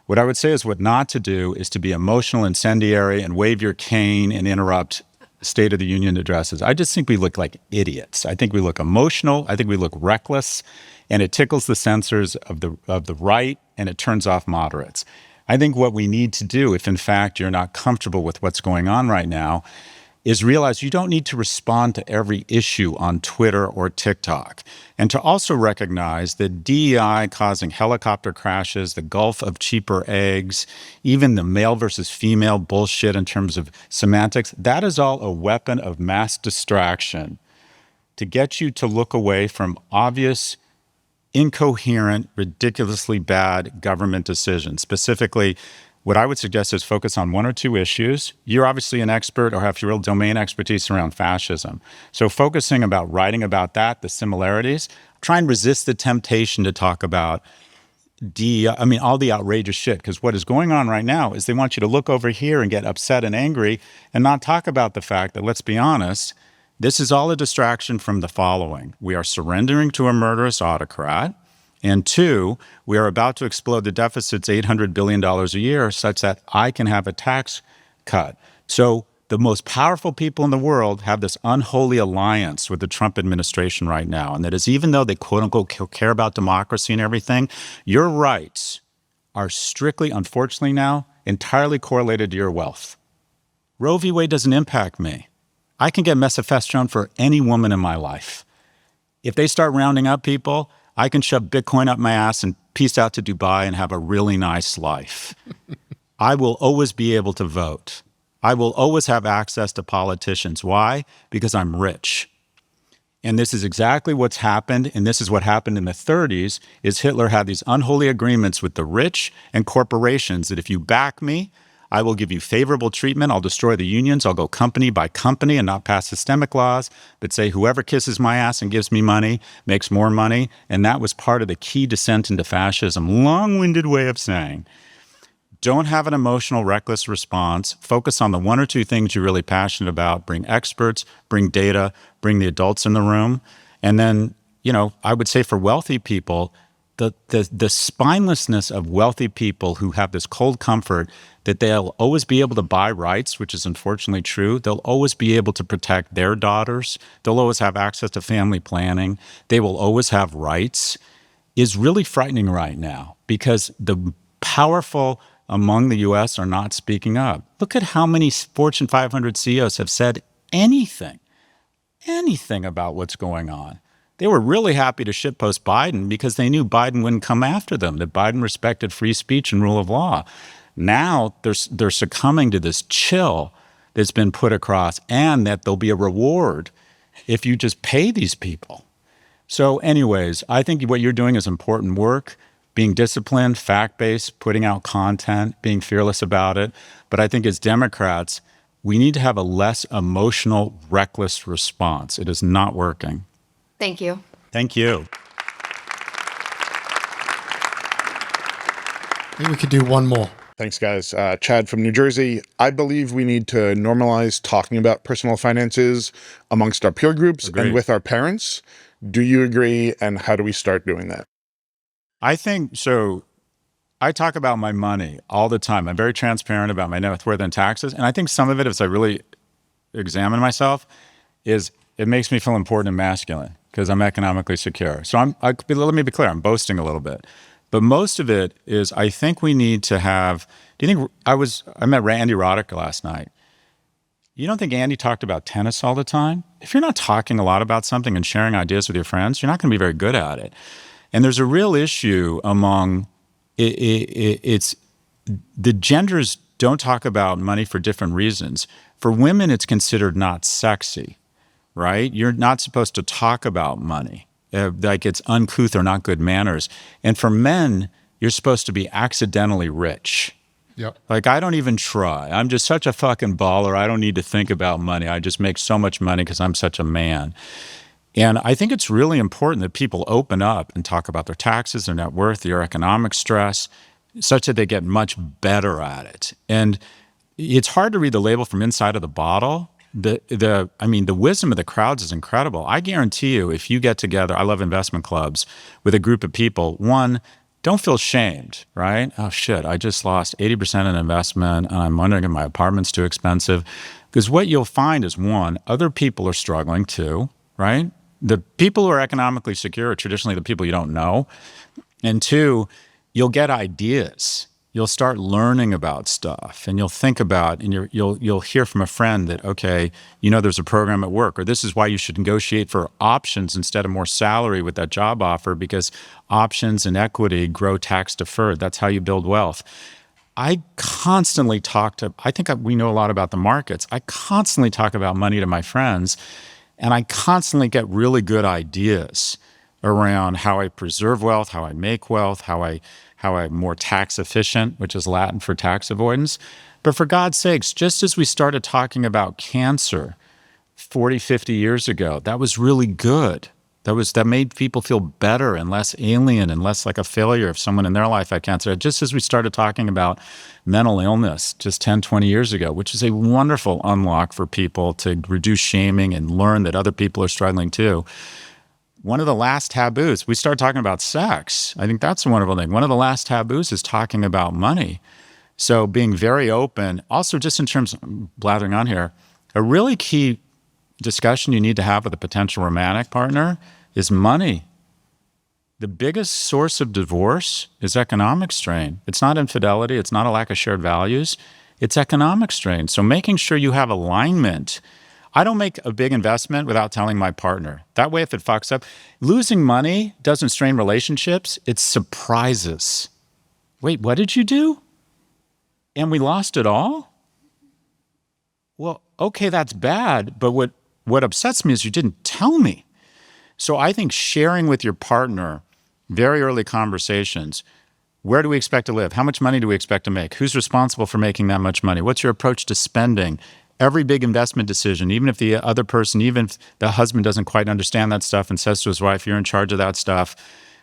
S1: What I would say is what not to do is to be emotional, incendiary, and wave your cane and interrupt State of the Union addresses. I just think we look like idiots. I think we look emotional. I think we look reckless, and it tickles the sensors of the right, and it turns off moderates. I think what we need to do, if in fact you're not comfortable with what's going on right now, is realize you don't need to respond to every issue on Twitter or TikTok. And to also recognize that DEI causing helicopter crashes, the gulf of cheaper eggs, even the male versus female bullshit in terms of semantics, that is all a weapon of mass distraction to get you to look away from obvious, incoherent, ridiculously bad government decisions. Specifically, what I would suggest is focus on one or two issues. You're obviously an expert or have real domain expertise around fascism. So focusing about writing about that, the similarities, try and resist the temptation to talk about all the outrageous shit, because what is going on right now is they want you to look over here and get upset and angry and not talk about the fact that, let's be honest, this is all a distraction from the following. We are surrendering to a murderous autocrat. And two, we are about to explode the deficits $800 billion a year such that I can have a tax cut. So the most powerful people in the world have this unholy alliance with the Trump administration right now. And that is, even though they quote unquote care about democracy and everything, your rights are strictly, unfortunately now, entirely correlated to your wealth. Roe v. Wade doesn't impact me. I can get mesophestron for any woman in my life. If they start rounding up people, I can shove Bitcoin up my ass and peace out to Dubai and have a really nice life. I will always be able to vote. I will always have access to politicians. Why? Because I'm rich. And this is exactly what's happened, and this is what happened in the 30s, is Hitler had these unholy agreements with the rich and corporations that if you back me, I will give you favorable treatment. I'll destroy the unions. I'll go company by company and not pass systemic laws, but say whoever kisses my ass and gives me money makes more money. And that was part of the key descent into fascism. Long-winded way of saying, don't have an emotional, reckless response. Focus on the one or two things you're really passionate about. Bring experts, bring data, bring the adults in the room. And then, I would say for wealthy people, the spinelessness of wealthy people who have this cold comfort that they'll always be able to buy rights, which is unfortunately true. They'll always be able to protect their daughters. They'll always have access to family planning. They will always have rights, is really frightening right now because the powerful among the U.S. are not speaking up. Look at how many Fortune 500 CEOs have said anything about what's going on. They were really happy to shitpost Biden because they knew Biden wouldn't come after them, that Biden respected free speech and rule of law. Now they're succumbing to this chill that's been put across, and that there'll be a reward if you just pay these people. So anyways, I think what you're doing is important work, being disciplined, fact-based, putting out content, being fearless about it. But I think as Democrats, we need to have a less emotional, reckless response. It is not working.
S5: Thank you.
S1: Thank you.
S2: Maybe we could do one more.
S6: Thanks, guys. Chad from New Jersey. I believe we need to normalize talking about personal finances amongst our peer groups and with our parents. Do you agree? And how do we start doing that?
S1: I think so. I talk about my money all the time. I'm very transparent about my net worth and taxes. And I think some of it, as I really examine myself, is it makes me feel important and masculine because I'm economically secure. So let me be clear, I'm boasting a little bit. But most of it is, I think we need to have, I met Andy Roddick last night. You don't think Andy talked about tennis all the time? If you're not talking a lot about something and sharing ideas with your friends, you're not going to be very good at it. And there's a real issue among, it's the genders don't talk about money for different reasons. For women, it's considered not sexy, right? You're not supposed to talk about money. Like it's uncouth or not good manners. And for men, you're supposed to be accidentally rich.
S2: Yep.
S1: Like, I don't even try. I'm just such a fucking baller. I don't need to think about money. I just make so much money because I'm such a man. And I think it's really important that people open up and talk about their taxes, their net worth, their economic stress, such that they get much better at it. And it's hard to read the label from inside of the bottle. The wisdom of the crowds is incredible. I guarantee you, if you get together, I love investment clubs, with a group of people, one, don't feel shamed, right? Oh shit, I just lost 80% in investment and I'm wondering if my apartment's too expensive. Because what you'll find is, one, other people are struggling too, right? The people who are economically secure are traditionally the people you don't know. And two, you'll get ideas. You'll start learning about stuff, and you'll think about, and you'll hear from a friend that, okay, there's a program at work, or this is why you should negotiate for options instead of more salary with that job offer, because options and equity grow tax deferred. That's how you build wealth. I constantly we know a lot about the markets. I constantly talk about money to my friends, and I constantly get really good ideas around how I preserve wealth, how I make wealth, how I'm more tax efficient, which is Latin for tax avoidance. But for God's sakes, just as we started talking about cancer 40, 50 years ago, that was really good. That made people feel better and less alien and less like a failure if someone in their life had cancer. Just as we started talking about mental illness just 10, 20 years ago, which is a wonderful unlock for people to reduce shaming and learn that other people are struggling too. One of the last taboos, we start talking about sex. I think that's a wonderful thing. One of the last taboos is talking about money. So being very open, also just in terms of blathering on here, a really key discussion you need to have with a potential romantic partner is money. The biggest source of divorce is economic strain. It's not infidelity. It's not a lack of shared values. It's economic strain. So making sure you have alignment. I don't make a big investment without telling my partner. That way, if it fucks up, losing money doesn't strain relationships. It surprises. Wait, what did you do? And we lost it all? Well, okay, that's bad. But what upsets me is you didn't tell me. So I think sharing with your partner, very early conversations, where do we expect to live? How much money do we expect to make? Who's responsible for making that much money? What's your approach to spending? Every big investment decision, even if the other person, even if the husband doesn't quite understand that stuff and says to his wife, you're in charge of that stuff.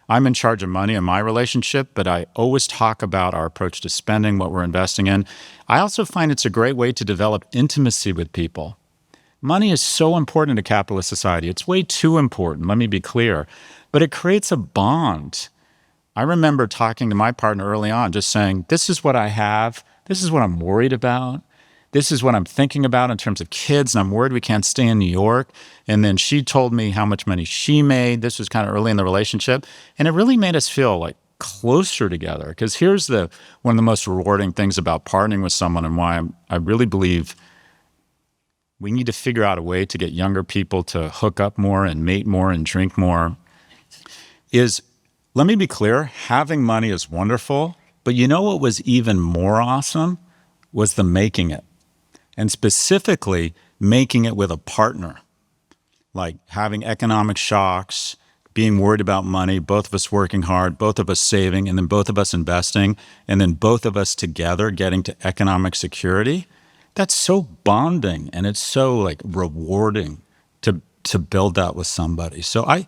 S1: I'm in charge of money in my relationship, but I always talk about our approach to spending, what we're investing in. I also find it's a great way to develop intimacy with people. Money is so important to capitalist society. It's way too important, let me be clear, but it creates a bond. I remember talking to my partner early on, just saying, this is what I have. This is what I'm worried about. This is what I'm thinking about in terms of kids, and I'm worried we can't stay in New York. And then she told me how much money she made. This was kind of early in the relationship. And it really made us feel like closer together. Because here's one of the most rewarding things about partnering with someone, and why I really believe we need to figure out a way to get younger people to hook up more and mate more and drink more, is, let me be clear, having money is wonderful. But you know what was even more awesome? Was the making it. And specifically, making it with a partner, like having economic shocks, being worried about money, both of us working hard, both of us saving, and then both of us investing, and then both of us together getting to economic security. That's so bonding, and it's so like rewarding to build that with somebody. So I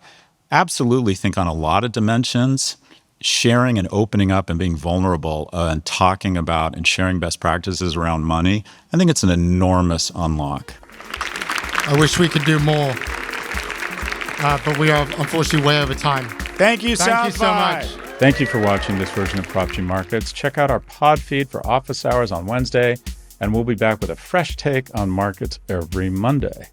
S1: absolutely think on a lot of dimensions, sharing and opening up and being vulnerable and talking about and sharing best practices around money, I think it's an enormous unlock.
S2: I wish we could do more, but we are unfortunately way over time.
S1: Thank you so
S2: much.
S1: Thank you for watching this version of Prof G Markets. Check out our pod feed for office hours on Wednesday, and we'll be back with a fresh take on markets every Monday.